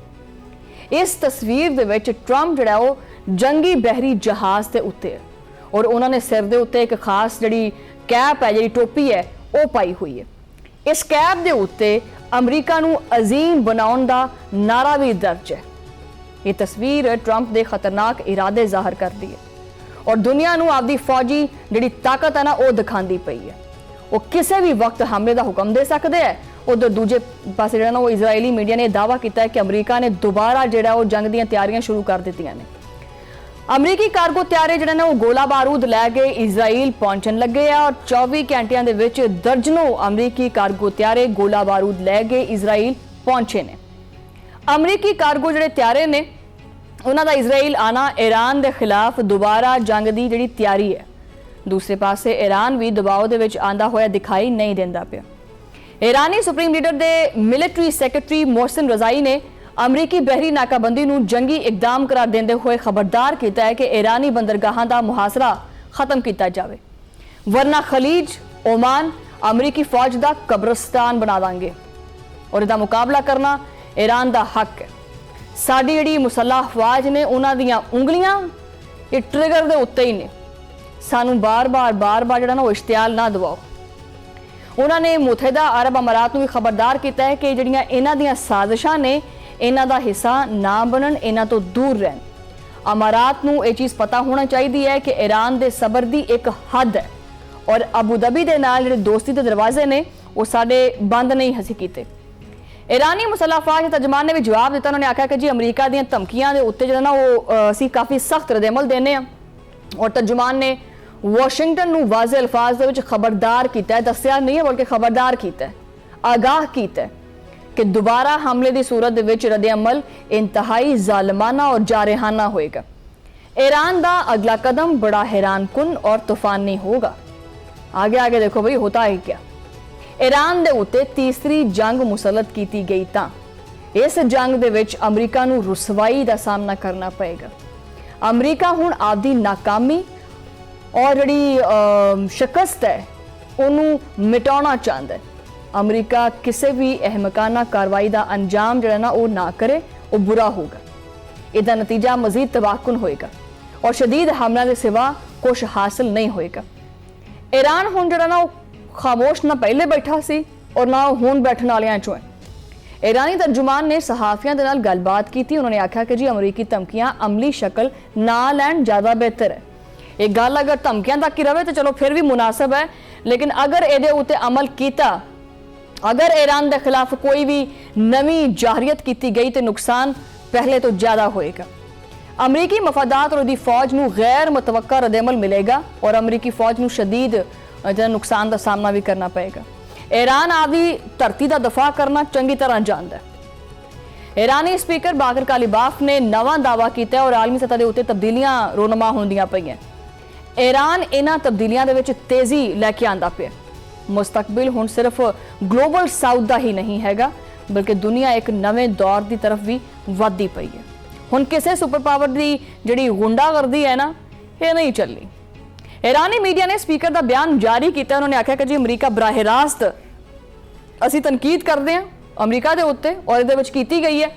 Speaker 1: इस तस्वीर दे विच ट्रंप जिहड़ा वो जंगी बहरी जहाज के उत्ते है और उन्होंने सिर दे उत्ते एक खास जिहड़ी कैप है, जिहड़ी टोपी है वो पाई हुई है। इस कैप दे उत्ते अमरीका नूं अजीम बनाउण दा नारा भी दर्ज है। ये तस्वीर ट्रंप दे खतरनाक इरादे जाहिर करती है और दुनिया नूं आपदी फौजी जिहड़ी ताकत है ना वो दिखाती पई है। वो किसी भी वक्त हमले का हुक्म दे सकते हैं। उधर दूजे पासे जिहड़ा ना वो इजरायली मीडिया ने दावा किया है कि अमरीका ने दोबारा जिहड़ा वो जंग दी तैयारियां शुरू कर दित्तियां ने। अमरीकी कार्गो त्यारे जिहड़े ने वो गोला बारूद लैके इजराइल पहुंचन लगे हैं और 24 घंटियां दे विच दर्जनों अमरीकी कार्गो त्यारे गोला बारूद लैके इजराइल पहुंचे ने। अमरीकी कार्गो जिहड़े त्यारे ने उन्हों का इजराइल आना ईरान के खिलाफ दोबारा जंग की जिहड़ी तैयारी है। दूसरे पासे ईरान भी दबाव दे विच आंदा होया दिखाई नहीं देंदा पिया। ईरानी सुप्रीम लीडर दे मिलिटरी सैकटरी मोहसिन रजाई ने अमरीकी बहरी नाकाबंदी नूं जंगी इकदाम करार देंदे हुए खबरदार किया है कि ईरानी बंदरगाहां दा मुहासरा खत्म किया जाए वरना खलीज ओमान अमरीकी फौज का कब्रिस्तान बना देंगे और इसका मुकाबला करना ईरान का हक है। साडी जिहड़ी मुसल्ह अफवाज ने उन्हां दीयां उंगलियां ये ट्रिगर दे उत्ते ही ने। सानू बार बार जिहड़ा ना वो इश्तियाल ना दवाओ। उन्होंने मुतहदा अरब अमारात को भी खबरदार किया है कि जिहड़ियां इन्हां दीयां साजिशां ने इन्हां दा हिस्सा ना बनन, इन्हां तो दूर रहन। अमारात नूं ये चीज़ पता होना चाहिए है कि ईरान दे सबर दी एक हद है और अबू धाबी दे नाल जिहड़े दोस्ती दे दरवाजे ने वो साडे बंद नहीं हसी कीते। ईरानी मुसल्ह अफवाज के तर्जमान ने भी जवाब दिता। उन्होंने आख्या कि जी अमरीका दी धमकियां दे उत्ते जो ना वो असीं काफ़ी सख्त रद्द-ए-अमल देने आ और तर्जुमान ने वाशिंगटन नूं वाज़े अल्फाज दे विच खबरदार कीता है, दस्सिया नहीं है बल्कि खबरदार कीता है, आगाह कीता है कि दोबारा हमले की सूरत दे विच रद्द-ए-अमल इंतहाई जालिमाना और जारहाना होएगा। ईरान का अगला कदम बड़ा हैरानकुन और तूफानी होगा। आगे आगे देखो भाई होता है क्या। ईरान दे उत्ते तीसरी जंग मुसलत की गई तां इस जंग दे विच अमरीका नूं रुसवाई का सामना करना पएगा। अमरीका हुण आपदी नाकामी और जिहड़ी शिकस्त है उन्होंने मिटाना चाहता है। अमरीका किसी भी अहमकाना कार्रवाई का अंजाम जो ना वो ना करे वो बुरा होगा। इसका नतीजा मजीद तबाहकुन होएगा और शदीद हमला के सिवा कुछ हासिल नहीं होएगा। ईरान हुण जो ना वो खामोश ना पहले बैठा सी और ना हुण बैठने वालियां चों है। ईरानी तर्जुमान ने सहाफियां दे नाल गलबात की थी। उन्होंने आख्या कि जी अमरीकी धमकियां अमली शक्ल ना लैन ज़्यादा बेहतर है। एक गल अगर धमकियां तक ही रहे तो चलो फिर भी मुनासिब है, लेकिन अगर ये उत्ते अमल किया, अगर ईरान के खिलाफ कोई भी नवी जाहरियत की गई तो नुकसान पहले तो ज़्यादा होएगा। अमरीकी मफादात और उसकी फौज नूं गैर मुतवक्का रद्द-ए-अमल मिलेगा और अमरीकी फौज नूं शदीद ਜਿਹਦਾ ਨੁਕਸਾਨ ਦਾ ਸਾਹਮਣਾ ਵੀ ਕਰਨਾ ਪਏਗਾ। ईरान आपकी धरती का दफा करना चंगी तरह जानता है। ईरानी स्पीकर बाकर कालिबाफ ने नवा दावा किया और आलमी सतह के उत्ते तब्दीलियां रोनुमा होंदियां पईयां। ईरान इन्हां तब्दीलियां दे विच तेजी लैके आंदा पिया। मुस्तकबिल हुण सिर्फ ग्लोबल साउथ का ही नहीं हैगा, बल्कि दुनिया एक नवे दौर की तरफ भी वधदी पई है। हुण किसी सुपर पावर की जिहड़ी गुंडागर्दी है ना, ये नहीं चलनी। ईरानी मीडिया ने स्पीकर का बयान जारी किया। उन्होंने आख्या कि जी अमरीका बराह रास्त असीं तनकीद करते हैं अमरीका के उत्ते और इहदे विच कीती गई है।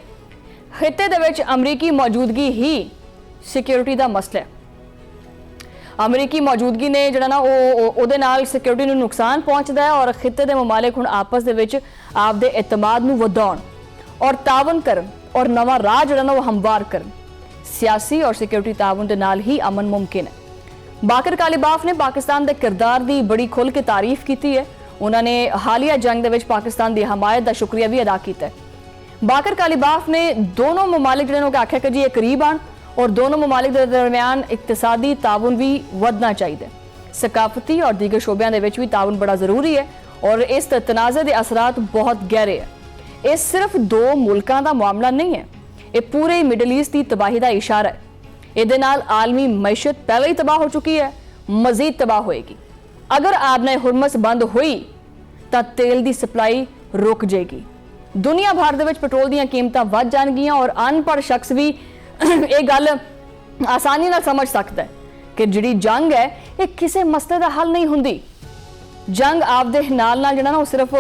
Speaker 1: खिते दे विच अमरीकी मौजूदगी ही सिक्योरिटी का मसला है। अमरीकी मौजूदगी ने जिहड़ा ना उहदे नाल सिक्योरिटी नूं नुकसान पहुंचदा है और खिते दे ममालिक हुण आपस दे विच आपदे इतमाद नूं वधाउण और तावन करन और नवा राह जिहड़ा ना हमवार करन। सियासी और सिक्योरिटी तावन दे नाल ही अमन मुमकिन है। बाकर कालिबाफ ने पाकिस्तान के किरदार की बड़ी खुल के तारीफ की है। उन्होंने हालिया जंग के पाकिस्तान की हमायत का शुक्रिया भी अदा किया है। बाकर कालिबाफ ने दोनों ममालिक जिन्होंने आख्या कि जी ये करीब आन और दोनों ममालिक के दरम्यान इकतसादी ताउन भी वधना चाहिए। सकाफती और दीगर शोबियां दे विच भी ताउन बड़ा जरूरी है और इस तनाज़े के असरात बहुत गहरे है। ये सिर्फ दो मुल्कों का मामला नहीं है, ये पूरे मिडल ईस्ट की तबाही का इशारा है। ਇਹਦੇ ਨਾਲ आलमी मैशत पहले ही तबाह हो चुकी है, मजीद तबाह होएगी। अगर आपने हुरमस बंद हुई तो तेल की सप्लाई रुक जाएगी। दुनिया भर दे विच पेट्रोल दी कीमतां वध जाणगियां और अनपढ़ शख्स भी ये गल आसानी नाल समझ सकता है कि जिहड़ी जंग है ये किसी मसले का हल नहीं हुंदी। जंग आपदे नाल नाल जिहड़ा ना सिर्फ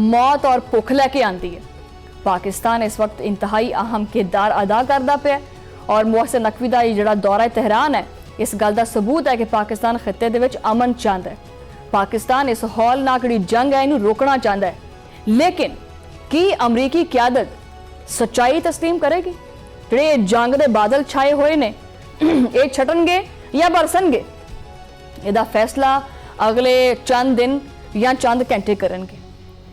Speaker 1: मौत और भुख लैके आती है। पाकिस्तान इस वक्त इंतहाई अहम किरदार अदा करता पिया और मोहसिन नकवी का जिहड़ा दौरा तेहरान है इस गल का सबूत है कि पाकिस्तान खिते दे विच अमन चाहता है। पाकिस्तान इस हौलनाक जिहड़ी जंग है इनू रोकना चाहता है, लेकिन की अमरीकी क्यादत सच्चाई तस्लीम करेगी? जिहड़े जंग के बादल छाए हुए ने ये छटनगे या बरसनगे, इसदा फैसला अगले चंद दिन या चंद घंटे करनगे।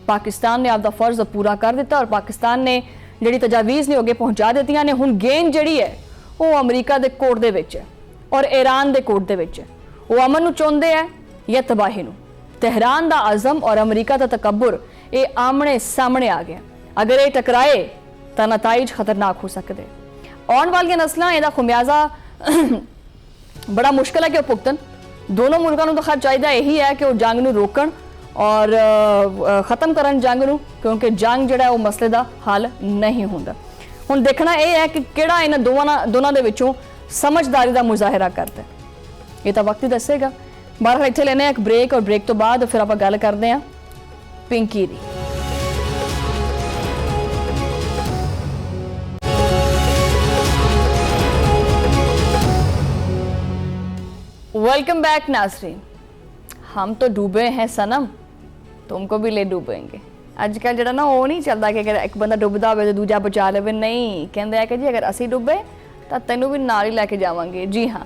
Speaker 1: पाकिस्तान ने आपका फर्ज पूरा कर दिता और पाकिस्तान ने जिहड़ी तजावीज़ ने अगे पहुँचा दित्तियां ने। हुण गेंद जिहड़ी है वो अमरीका के कोर्ट दे विच है और ईरान के कोर्ट दे विच है। वो अमन नूं चाहुंदे है या तबाही नूं। तेहरान का अज़म और अमरीका का तकब्बुर ये आमने सामने आ गया। अगर ये टकराए तो नताइज खतरनाक हो सकते। आने वाली नस्लां इहदा खुमियाजा बड़ा मुश्किल है कि भुगतन। दोनों मुल्कों को तो खैर चाहिए यही है कि वो जंग नूं रोकण और ख़त्म करन जंग नूं, क्योंकि जंग जिहड़ा है वो मसले का हल नहीं हुंदा। हुण देखना यह है कि किहड़ा इन्हां दोनों दे विचों समझदारी का मुजाहरा करता है, ये तो वक्त ही दसेगा। बहरहाल इत्थे लेने एक ब्रेक और ब्रेक तो बाद फिर आपां गल करते हैं पिंकी दी। वेलकम बैक नाज़रीन। हम तो डूबे हैं सनम, तुमको भी ले डूबेंगे। अजकल जिहड़ा ना वो नहीं चलता कि अगर एक बंदा डुबदा हो तो दूजा बचा ले। नहीं, कहते हैं कि जी अगर असी डुबे तो तैनू भी नाल ही लैके जावांगे। जी हाँ,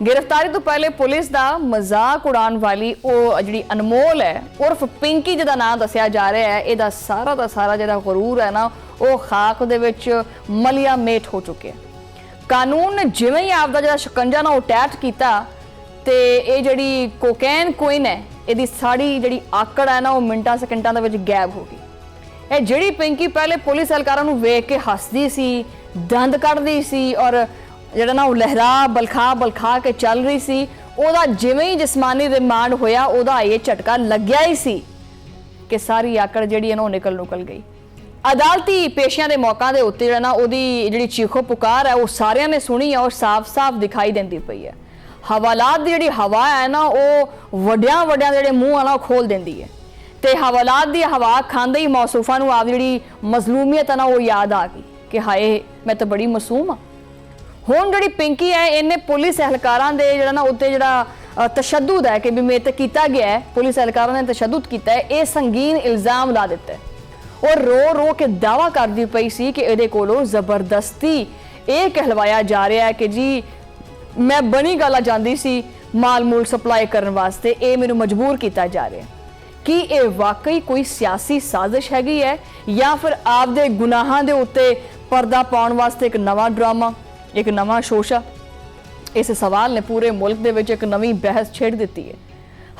Speaker 1: गिरफ्तारी तो पहले पुलिस का मजाक उड़ाने वाली वो जिहड़ी अनमोल है उर्फ पिंकी जिहदा नाम दस्सिया जा रहा है, इहदा सारा का सारा जिहड़ा गरूर है ना वो खाक दे विच मलिया मेट हो चुके। कानून ने जिवें ही आपदा जिहड़ा शिकंजा ना अटैच कीता ते ये जिहड़ी कोकैन कोइन है इहदी साड़ी जिहड़ी आकड़ है ना वो मिंटां सेकंडां दे विच गैब हो गई। ये जिहड़ी पिंकी पहले पुलिस एहलकारां नूं वेख के हसदी सी, दंद कढ़दी सी और जिहड़ा ना लहरा बलखा के चल रही सी, ओहदा जिवें ही जिस्मानी रिमांड होया ओहदा ये झटका लग्या ही सी कि सारी आकड़ जिहड़ी है ना निकल गई। अदालती पेशियां दे मौका दे उत्ते जिहड़ा ना ओहदी जिहड़ी चीखो पुकार है वो सारियां ने सुनी है और साफ साफ दिखाई देंदी पई है। हवालात की जिहड़ी हवा है ना वो वड्डियां जिहड़े मूँह है ना खोल देंदी है ते हवालात की हवा खांदे ही मौसूफा नूं आप जिहड़ी मजलूमियत है ना वो याद आ गई कि हाय मैं तो बड़ी मासूम हाँ। हुण जिहड़ी पिंकी है इन्हें पुलिस एहलकारां दे जिहड़ा ना उत्ते जिहड़ा तशद्दुद है कि भी मेरे ते कीता गया है, पुलिस एहलकारां ने तशद्दुद कीता है, ये संगीन इल्जाम ला दिता है और रो के दावा करदी पई सी कि इहदे कोलों जबरदस्ती ये कहलवाया जा रहा है कि जी मैं बनी गाला जांदी सी माल मूल सप्लाई करने वास्ते, ये मैनूं मजबूर किया जा रहा है। कि ये वाकई कोई सियासी साजिश हैगी है या फिर आपदे गुनाहां दे उत्ते पर्दा पाउण वास्ते एक नवा ड्रामा, एक नवा शोशा? इस सवाल ने पूरे मुल्क दे विच एक नवी बहस छेड़ दी है।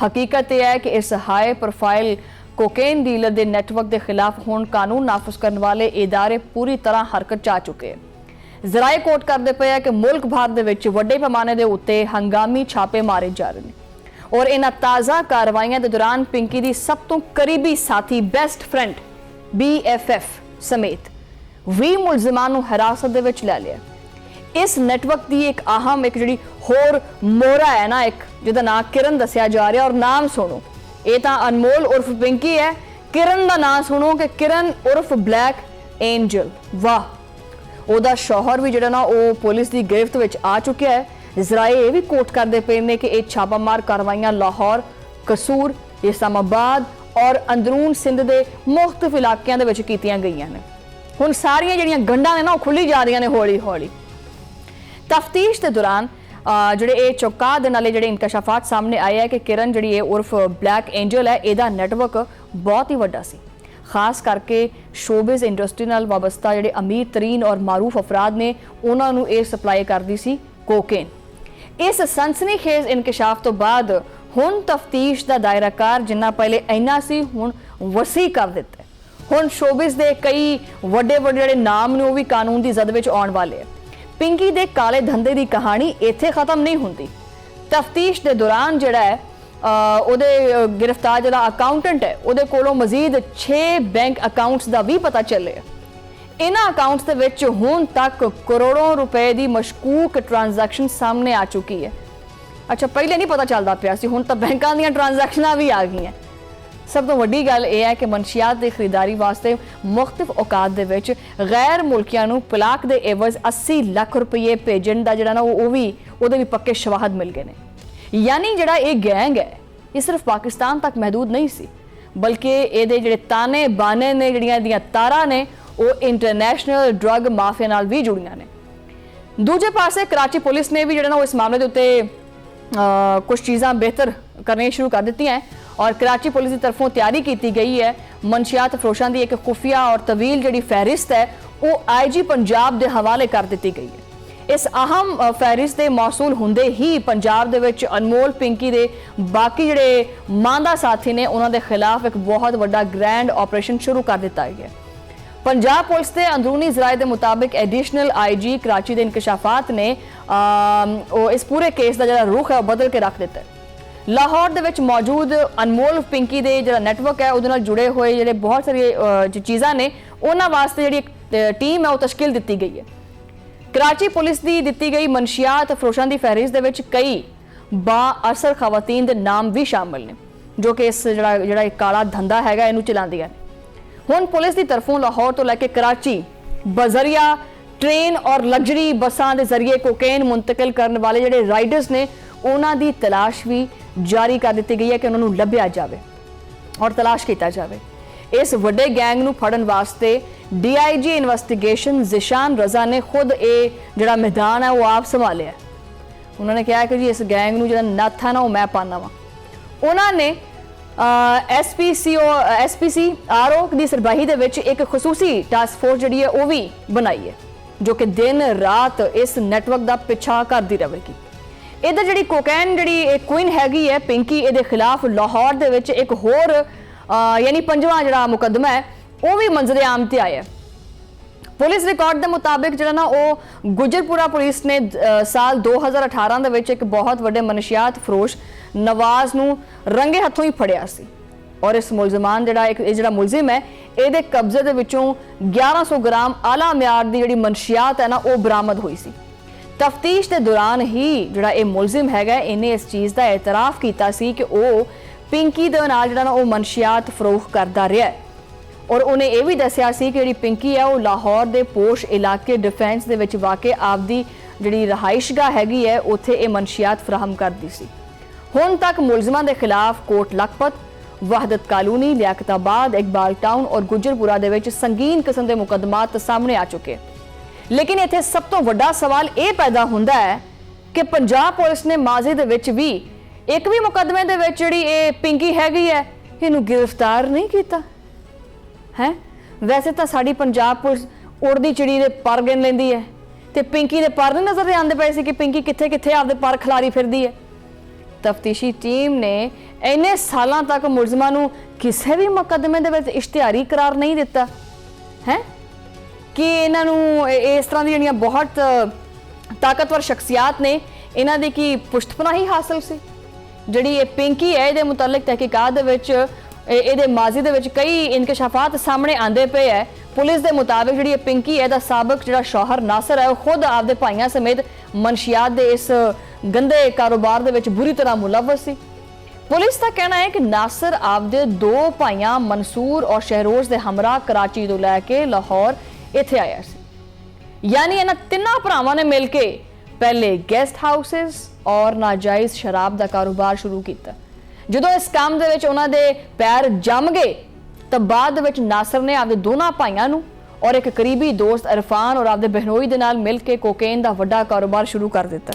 Speaker 1: हकीकत यह है कि इस हाई प्रोफाइल कोकेन डीलर के नैटवर्क के खिलाफ हुण कानून नाफज करने वाले इदारे पूरी तरह हरकत च आ चुके हैं। जराए कोट करते पे है कि मुल्क भर दे विच वड्डे पैमाने के उत्ते हंगामी छापे मारे जा रहे हैं और इन्हां ताज़ा कार्रवाइयां के दौरान पिंकी की सब तो करीबी साथी बेस्ट फ्रेंड BFF समेत 20 मुलजिमां नूं हिरासत दे विच लै लिया। इस नैटवर्क की एक अहम एक जी होर मोहरा है ना, एक जिहदा नाम किरण दस्या जा रहा और नाम सुनो, ये तो अनमोल उर्फ पिंकी है। किरण का नाम सुनो कि किरण उर्फ ब्लैक एंजल। वाह, ओदा शौहर भी जिहड़ा ना वो पुलिस की गिरफ्त विच आ चुका है। जराए ये भी कोट करते पे ने कि ये छापामार कार्रवाइयां लाहौर, कसूर, इस्लामाबाद और अंदरून सिंध के मुख्तलिफ इलाकों के कीतियां गईयां ने। हुण सारियां जिहड़ियां गंढां ने ना खुली जा रही ने हौली हौली। तफ्तीश के दौरान ਜਿਹੜੇ ਇਹ ਚੌਕਾ ਦੇ ਨਾਲੇ ਜਿਹੜੇ ਇਨਕਸ਼ਾਫਾਤ ਸਾਹਮਣੇ ਆਏ ਹੈ ਕਿ ਕਿਰਨ ਜਿਹੜੀ ਇਹ ਉਰਫ ਬਲੈਕ ਐਂਜਲ ਹੈ, ਇਹਦਾ ਨੈਟਵਰਕ ਬਹੁਤ ਹੀ ਵੱਡਾ ਸੀ। ਖਾਸ ਕਰਕੇ ਸ਼ੋਬਿਜ਼ ਇੰਡਸਟਰੀ ਨਾਲ ਵਾਬਸਤਾ ਜਿਹੜੇ ਅਮੀਰ ਤਰੀਨ ਔਰ ਮਾਰੂਫ ਅਫਰਾਦ ਨੇ ਉਹਨਾਂ ਨੂੰ ਇਹ ਸਪਲਾਈ ਕਰਦੀ ਸੀ ਕੋਕੇਨ। ਇਸ ਸਨਸਨੀਖੇਜ਼ ਇਨਕਸ਼ਾਫ ਤੋਂ ਬਾਅਦ ਹੁਣ ਤਫਤੀਸ਼ ਦਾ ਦਾਇਰਾਕਾਰ ਜਿੰਨਾ ਪਹਿਲੇ ਇੰਨਾ ਸੀ ਹੁਣ ਵਸੀ ਕਰ ਦਿੱਤਾ। ਹੁਣ ਸ਼ੋਬਿਜ਼ ਦੇ ਕਈ ਵੱਡੇ ਵੱਡੇ ਜਿਹੜੇ ਨਾਮ ਨੇ ਉਹ ਵੀ ਕਾਨੂੰਨ ਦੀ ਜ਼ਦ ਵਿੱਚ ਆਉਣ ਵਾਲੇ ਆ। पिंकी दे काले धंधे की कहानी इत्थे खत्म नहीं होंदी। तफ्तीश के दौरान जिहड़ा है उहदे गिरफ्तार जिहड़ा अकाउंटेंट है उहदे कोलों मजीद 6 बैंक अकाउंट्स का भी पता चले। इन्हां अकाउंट्स दे विच हुण तक करोड़ों रुपए की मशकूक ट्रांजैक्शन सामने आ चुकी है। अच्छा, पहले नहीं पता चलता पिया सी, हुण तां बैंकां दीयां ट्रांजैक्शनां भी आ गईयां। सब तो वड्डी गल यह है कि मनशियात की खरीदारी वास्ते मुख्तलिफ औकात दे विच गैर मुल्कियां नूं पलाक दे एवज 80 लाख रुपये भेजण दा जिहड़ा ना वो भी उहदे भी पक्के शवाहद मिल गए ने। यानी जिहड़ा ये गैंग है ये सिर्फ पाकिस्तान तक महदूद नहीं सी, बल्कि इहदे जिहड़े ताने बाने ने जिहड़ियां इहदियां तारां ने वो इंटरनेशनल ड्रग माफिया नाल भी जुड़ियां ने। दूजे पासे कराची पुलिस ने भी जिहड़ा ना इस मामले दे उत्ते कुछ चीज़ां बेहतर करने शुरू कर दित्तियां हैं और कराची पुलिस की तरफों तैयारी की गई है। मनशियात फरोशां की एक खुफिया और तवील जिहड़ी फहरिस्त है वो IG पंजाब के हवाले कर दी गई है। इस अहम फहरिस्त के मौसूल होंदे ही पंजाब दे विच अनमोल पिंकी के बाकी जिहड़े मांदा साथी ने उन्हां दे खिलाफ एक बहुत वड्डा ग्रैंड ऑपरेशन शुरू कर दिता गया। पंजाब पुलिस के अंदरूनी जराए के मुताबिक एडिशनल IG कराची के इंकशाफात ने इस पूरे केस का जिहड़ा रुख है बदल के रख दिता है। लाहौर दे विच मौजूद अनमोल पिंकी दे जिहड़ा नैटवर्क है उहदे नाल जुड़े हुए जिहड़े बहुत सारी चीज़ां ने उन्हां वास्ते जिहड़ी टीम है वो तश्कील दी गई है। कराची पुलिस की दी गई मनशियात फरोशां की फहरिस्त दे विच कई बाअसर खवातीन के नाम भी शामिल ने जो कि इस जिहड़ा काला धंधा हैगा इहनूं चलांदियां ने। हुण पुलिस की तरफों लाहौर तो लैके कराची बजरिया ट्रेन और लग्जरी बसां के जरिए कोकेन मुंतकिल करने वाले जिहड़े राइडर्स ने उन्हां दी तलाश भी जारी कर दी गई है कि उन्होंने लभ्या जाए और तलाश किया जाए। इस वड्डे गैंग नूं फड़न वास्ते DIG इन्वेस्टिगेशन जिशान रजा ने खुद ये जिहड़ा मैदान है वो आप संभालिया। उन्होंने कहा कि जी इस गैंग नूं जिहड़ा नत्थ है ना वो मैं पाना वा। उन्होंने SPC RO की सरबराही दे विच एक खसूसी टास्क फोर्स जिहड़ी है वो भी बनाई है जो कि दिन रात इस नैटवर्क का पिछा करती रहेगी। इधर जिहड़ी कोकैन जिहड़ी क्वीन हैगी है पिंकी इहदे खिलाफ लाहौर दे विच एक होर यानी 5वां जिहड़ा मुकदमा है वो भी मंजरे आम ते आया। पुलिस रिकॉर्ड के मुताबिक जिहड़ा ना वो गुजरपुरा पुलिस ने साल 2018 दे विच एक बहुत वड्डे मनशियात फरोश नवाज नूं रंगे हथों ही फड़िया सी और इस मुलजमान जिहड़ा मुलजिम है इहदे कब्जे दे विचों 1100 ग्राम आला म्यार दी जिहड़ी मनशियात है ना वो बरामद हुई सी। तफ्तीश के दौरान ही जिहड़ा ये मुलजिम हैगा इन्हें इस चीज़ का एतराफ़ किया सी कि वो पिंकी दे नाल जिहड़ा ना वो मनशियात फरोख करता रहा है और उन्हें यह भी दस्सिया सी कि जिहड़ी पिंकी है वो लाहौर के पोश इलाके डिफेंस दे विच वाक़े आपदी जिहड़ी रहाइशगाह हैगी है उत्थे ये मनशियात फराहम करदी सी। हुण तक मुलजिमां दे खिलाफ कोट लखपत, वहदत कालोनी, लियाकताबाद, इकबाल टाउन और गुजरपुरा दे विच संगीन किस्म के मुकदमात सामने आ चुके। लेकिन इत्थे सब तो वड्डा सवाल ये पैदा हुंदा है कि पंजाब पुलिस ने माजी दे विच भी एक भी मुकदमे दे विच जिहड़ी ये पिंकी हैगी है इहनूं गिरफ्तार नहीं कीता है। वैसे तो साडी पंजाब पुलिस उड़दी चिड़ी दे पर गिन लैंदी है ते पिंकी दे पर नहीं नज़र आंदे पए सी कि पिंकी कित्थे कित्थे आपदे पर खिलारी फिरदी है। ਤਫਤੀਸ਼ੀ ਟੀਮ ਨੇ ਇੰਨੇ ਸਾਲਾਂ ਤੱਕ ਮੁਲਜ਼ਮਾਂ ਨੂੰ ਕਿਸੇ ਵੀ ਮੁਕੱਦਮੇ ਦੇ ਵਿੱਚ ਇਸ਼ਤਿਹਾਰੀ ਕਰਾਰ ਨਹੀਂ ਦਿੱਤਾ ਹੈ ਕਿ ਇਹਨਾਂ ਨੂੰ ਇਸ ਤਰ੍ਹਾਂ ਦੀ ਜਿਹੜੀਆਂ ਬਹੁਤ ਤਾਕਤਵਰ ਸ਼ਖਸੀਅਤ ਨੇ ਇਹਨਾਂ ਦੀ ਕੀ ਪੁਸ਼ਤਪਨਾਹੀ ਹਾਸਲ ਸੀ। ਜਿਹੜੀ ਇਹ ਪਿੰਕੀ ਹੈ ਇਹਦੇ ਮੁਤਲਕ ਤਹਿਕੀਕਾਤ ਦੇ ਵਿੱਚ ਇਹਦੇ ਮਾਜ਼ੀ ਦੇ ਵਿੱਚ ਕਈ ਇਨਕਸ਼ਾਫਾਤ ਸਾਹਮਣੇ ਆਂਦੇ ਪਏ ਹੈ। ਪੁਲਿਸ ਦੇ ਮੁਤਾਬਿਕ ਜਿਹੜੀ ਇਹ ਪਿੰਕੀ ਹੈ ਦਾ ਸਾਬਕ ਜਿਹੜਾ ਸ਼ੌਹਰ ਨਾਸਰ ਹੈ ਉਹ ਖੁਦ ਆਪਦੇ ਭਾਈਆਂ ਸਮੇਤ ਮਨਸ਼ੀਆਤ ਦੇ ਇਸ ਗੰਦੇ ਕਾਰੋਬਾਰ ਦੇ ਵਿੱਚ ਬੁਰੀ ਤਰ੍ਹਾਂ ਮੁਲਵਸ ਸੀ। ਪੁਲਿਸ ਦਾ ਕਹਿਣਾ ਹੈ ਕਿ ਨਾਸਰ ਆਪਦੇ ਦੋ ਭਾਈਆਂ ਮਨਸੂਰ ਔਰ ਸ਼ਹਿਰੋਜ਼ ਦੇ ਹਮਰਾਹ ਕਰਾਚੀ ਤੋਂ ਲੈ ਕੇ ਲਾਹੌਰ ਇੱਥੇ ਆਇਆ ਸੀ। ਯਾਨੀ ਇਹਨਾਂ ਤਿੰਨਾਂ ਭਰਾਵਾਂ ਨੇ ਮਿਲ ਕੇ ਪਹਿਲੇ ਗੈਸਟ ਹਾਊਸਿਸ ਔਰ ਨਾਜਾਇਜ਼ ਸ਼ਰਾਬ ਦਾ ਕਾਰੋਬਾਰ ਸ਼ੁਰੂ ਕੀਤਾ। ਜਦੋਂ ਇਸ ਕੰਮ ਦੇ ਵਿੱਚ ਉਹਨਾਂ ਦੇ ਪੈਰ ਜੰਮ ਗਏ ਤਾਂ ਬਾਅਦ ਦੇ ਵਿੱਚ ਨਾਸਰ ਨੇ ਆਪਦੇ ਦੋਨਾਂ ਭਾਈਆਂ ਨੂੰ ਔਰ ਇੱਕ ਕਰੀਬੀ ਦੋਸਤ ਇਰਫਾਨ ਔਰ ਆਪਦੇ ਬਹਿਨੋਈ ਦੇ ਨਾਲ ਮਿਲ ਕੇ ਕੋਕੇਨ ਦਾ ਵੱਡਾ ਕਾਰੋਬਾਰ ਸ਼ੁਰੂ ਕਰ ਦਿੱਤਾ।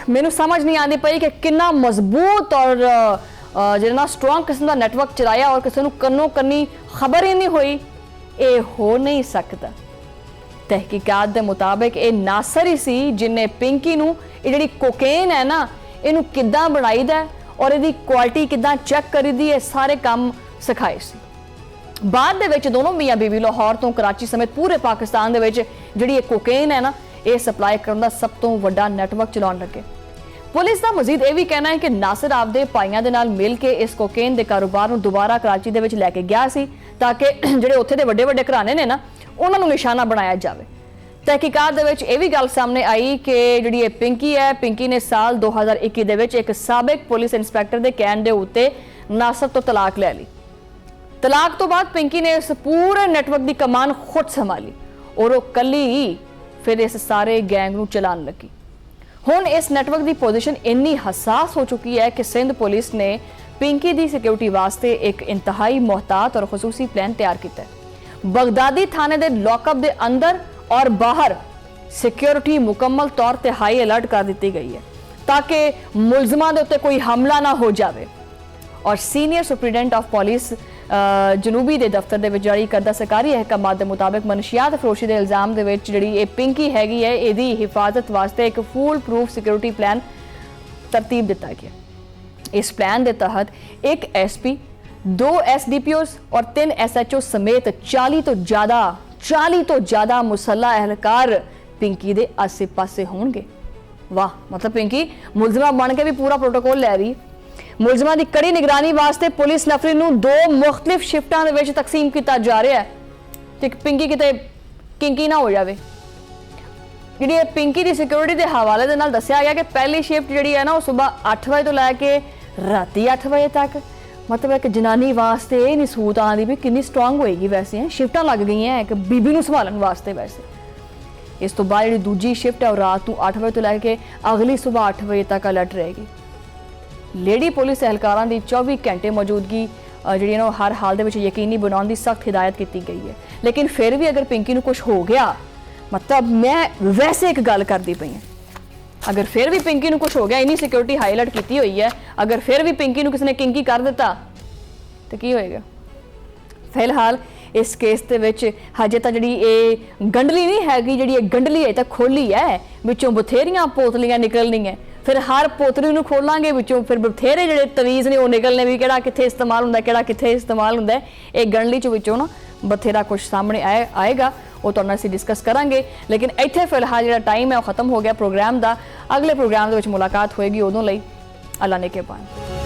Speaker 1: ਮੈਨੂੰ ਸਮਝ ਨਹੀਂ ਆਉਂਦੀ ਪਈ ਕਿ ਕਿੰਨਾ ਮਜ਼ਬੂਤ ਔਰ ਜਿਹੜਾ ਸਟਰੋਂਗ ਕਿਸਮ ਦਾ ਨੈਟਵਰਕ ਚਲਾਇਆ ਔਰ ਕਿਸੇ ਨੂੰ ਕੰਨੋਂ ਕੰਨੀ ਖਬਰ ਹੀ ਨਹੀਂ ਹੋਈ। ਇਹ ਹੋ ਨਹੀਂ ਸਕਦਾ। ਤਹਿਕੀਕਾਤ ਦੇ ਮੁਤਾਬਿਕ ਇਹ ਨਾਸਰ ਹੀ ਸੀ ਜਿਨੇ ਪਿੰਕੀ ਨੂੰ ਇਹ ਜਿਹੜੀ ਕੋਕੇਨ ਹੈ ਨਾ ਇਹਨੂੰ ਕਿੱਦਾਂ ਬਣਾਈਦਾ ਔਰ ਇਹਦੀ ਕੁਆਲਿਟੀ ਕਿੱਦਾਂ ਚੈੱਕ ਕਰੀਦੀ ਇਹ ਸਾਰੇ ਕੰਮ ਸਿਖਾਏ ਸੀ। ਬਾਅਦ ਦੇ ਵਿੱਚ ਦੋਨੋਂ ਮੀਆਂ ਬੀਵੀ ਲਾਹੌਰ ਤੋਂ ਕਰਾਚੀ ਸਮੇਤ ਪੂਰੇ ਪਾਕਿਸਤਾਨ ਦੇ ਵਿੱਚ ਜਿਹੜੀ ਇਹ ਕੋਕੇਨ ਹੈ ਨਾ ਇਹ ਸਪਲਾਈ ਕਰਨ ਦਾ ਸਭ ਤੋਂ ਵੱਡਾ ਨੈਟਵਰਕ ਚਲਾਉਣ ਲੱਗੇ। ਪੁਲਿਸ ਦਾ ਮਜ਼ੀਦ ਇਹ ਵੀ ਕਹਿਣਾ ਹੈ ਕਿ ਨਾਸਰ ਆਪਦੇ ਭਾਈਆਂ ਦੇ ਨਾਲ ਮਿਲ ਕੇ ਇਸ ਕੋਕੇਨ ਦੇ ਕਾਰੋਬਾਰ ਨੂੰ ਦੁਬਾਰਾ ਕਰਾਚੀ ਦੇ ਵਿੱਚ ਲੈ ਕੇ ਗਿਆ ਸੀ ਤਾਂ ਕਿ ਜਿਹੜੇ ਉੱਥੇ ਦੇ ਵੱਡੇ ਵੱਡੇ ਘਰਾਣੇ ਨੇ ਨਾ ਉਹਨਾਂ ਨੂੰ ਨਿਸ਼ਾਨਾ ਬਣਾਇਆ ਜਾਵੇ। ਤਹਿਕੀਕਾਤ ਦੇ ਵਿੱਚ ਇਹ ਵੀ ਗੱਲ ਸਾਹਮਣੇ ਆਈ ਕਿ ਜਿਹੜੀ ਇਹ ਪਿੰਕੀ ਹੈ ਪਿੰਕੀ ਨੇ ਸਾਲ 2021 ਦੇ ਵਿੱਚ ਇੱਕ ਸਾਬਕ ਪੁਲਿਸ ਇੰਸਪੈਕਟਰ ਦੇ ਕਹਿਣ ਦੇ ਉੱਤੇ ਨਾਸਰ ਤੋਂ ਤਲਾਕ ਲੈ ਲਈ। ਤਲਾਕ ਤੋਂ ਬਾਅਦ ਪਿੰਕੀ ਨੇ ਇਸ ਪੂਰੇ ਨੈਟਵਰਕ ਦੀ ਕਮਾਨ ਖੁਦ ਸੰਭਾਲੀ ਔਰ ਉਹ ਕੱਲੀ ਹੀ ਫਿਰ ਇਸ ਸਾਰੇ ਗੈਂਗ ਨੂੰ ਚਲਾਉਣ ਲੱਗੀ। ਹੁਣ ਇਸ ਨੈਟਵਰਕ ਦੀ ਪੋਜੀਸ਼ਨ ਇੰਨੀ ਹਸਾਸ ਹੋ ਚੁੱਕੀ ਹੈ ਕਿ ਸਿੰਧ ਪੁਲਿਸ ਨੇ ਪਿੰਕੀ ਦੀ ਸਿਕਿਉਰਿਟੀ ਵਾਸਤੇ ਇੱਕ ਇੰਤਹਾਈ ਮੁਹਤਾਤ ਔਰ ਖਸੂਸੀ ਪਲਾਨ ਤਿਆਰ ਕੀਤਾ ਹੈ। ਬਗਦਾਦੀ ਥਾਣੇ ਦੇ ਲੌਕਅਪ ਦੇ ਅੰਦਰ और बाहर सिक्योरिटी मुकम्मल तौर पर हाई अलर्ट कर दी गई है ताकि मुलजमां दे उत्ते कोई हमला ना हो जाए। और सीनियर सुपरिटेंडेंट ऑफ पुलिस जनूबी के दफ्तर के जारी करदा सरकारी अहकामात के मुताबिक मनशियात फरोशी के इल्जाम के जी ये पिंकी हैगी है इसकी हिफाजत वास्ते एक फुल प्रूफ सिक्योरिटी प्लान तरतीब दिता गया। इस प्लान के तहत एक SP 2 SDPOs और 3 SHO समेत 40 तो ज्यादा मुसल्ला एहलकार पिंकी दे आसे पासे होंगे। वाह, मतलब पिंकी मुलजमा बन के भी पूरा प्रोटोकॉल लै रही। मुलजमा की कड़ी निगरानी वास्ते पुलिस नफरी नूं 2 मुख्तलिफ शिफ्टां दे विच तकसीम किया जा रहा है कि पिंकी किते किंकी ना हो जाए। जी पिंकी की सिक्योरिटी के हवाले दे नाल दस्सिया गया कि पहली शिफ्ट जी है ना वो सुबह 8 बजे तो लैके राती 8 बजे तक, मतलब एक जनानी वास्ते ये नहीं सूत आती भी कितनी स्ट्रोंग होएगी। वैसे शिफ्टां लग गई हैं एक बीबी नूं संभालण वास्ते। वैसे इस तो बाद जी दूजी शिफ्ट है और रात को 8 बजे तो लैके अगली सुबह 8 बजे तक अलर्ट रहेगी। लेडी पुलिस एहलकारां दी 24 घंटे मौजूदगी जी हर हाल दे विच यकीनी बनाउण दी सख्त हिदायत की गई है। लेकिन फिर भी अगर पिंकी नूं कुछ हो गया, मतलब मैं वैसे एक गल करती पई हां, अगर फिर भी पिंकी नूं कुछ हो गया इन्नी सिक्योरिटी हाई अलर्ट की हुई है, अगर फिर भी पिंकी नूं किसी ने किंकी कर दिता तो की होएगा। फिलहाल इस केस दे विच हजे तां जिहड़ी ये गंडली नहीं हैगी, जिहड़ी ये गंडली है तां खोली है, विचों बथेरियां पोतलियां निकलणीआं, फिर हर पोतली नूं खोलांगे विचों फिर बथेरे जिहड़े तवीज़ ने वो निकलने भी किहड़ा कित्थे इस्तेमाल हुंदा किहड़ा कित्थे इस्तेमाल हुंदा। ये गंडली च विचों ना बथेरा कुछ सामने आएगा, वो तो असीं डिस्कस करांगे। लेकिन इत्थे फिलहाल जिहड़ा टाइम है वो खत्म हो गया प्रोग्राम का। अगले प्रोग्राम दे विच मुलाकात होएगी, उदों लई अल्लाह ने के पान।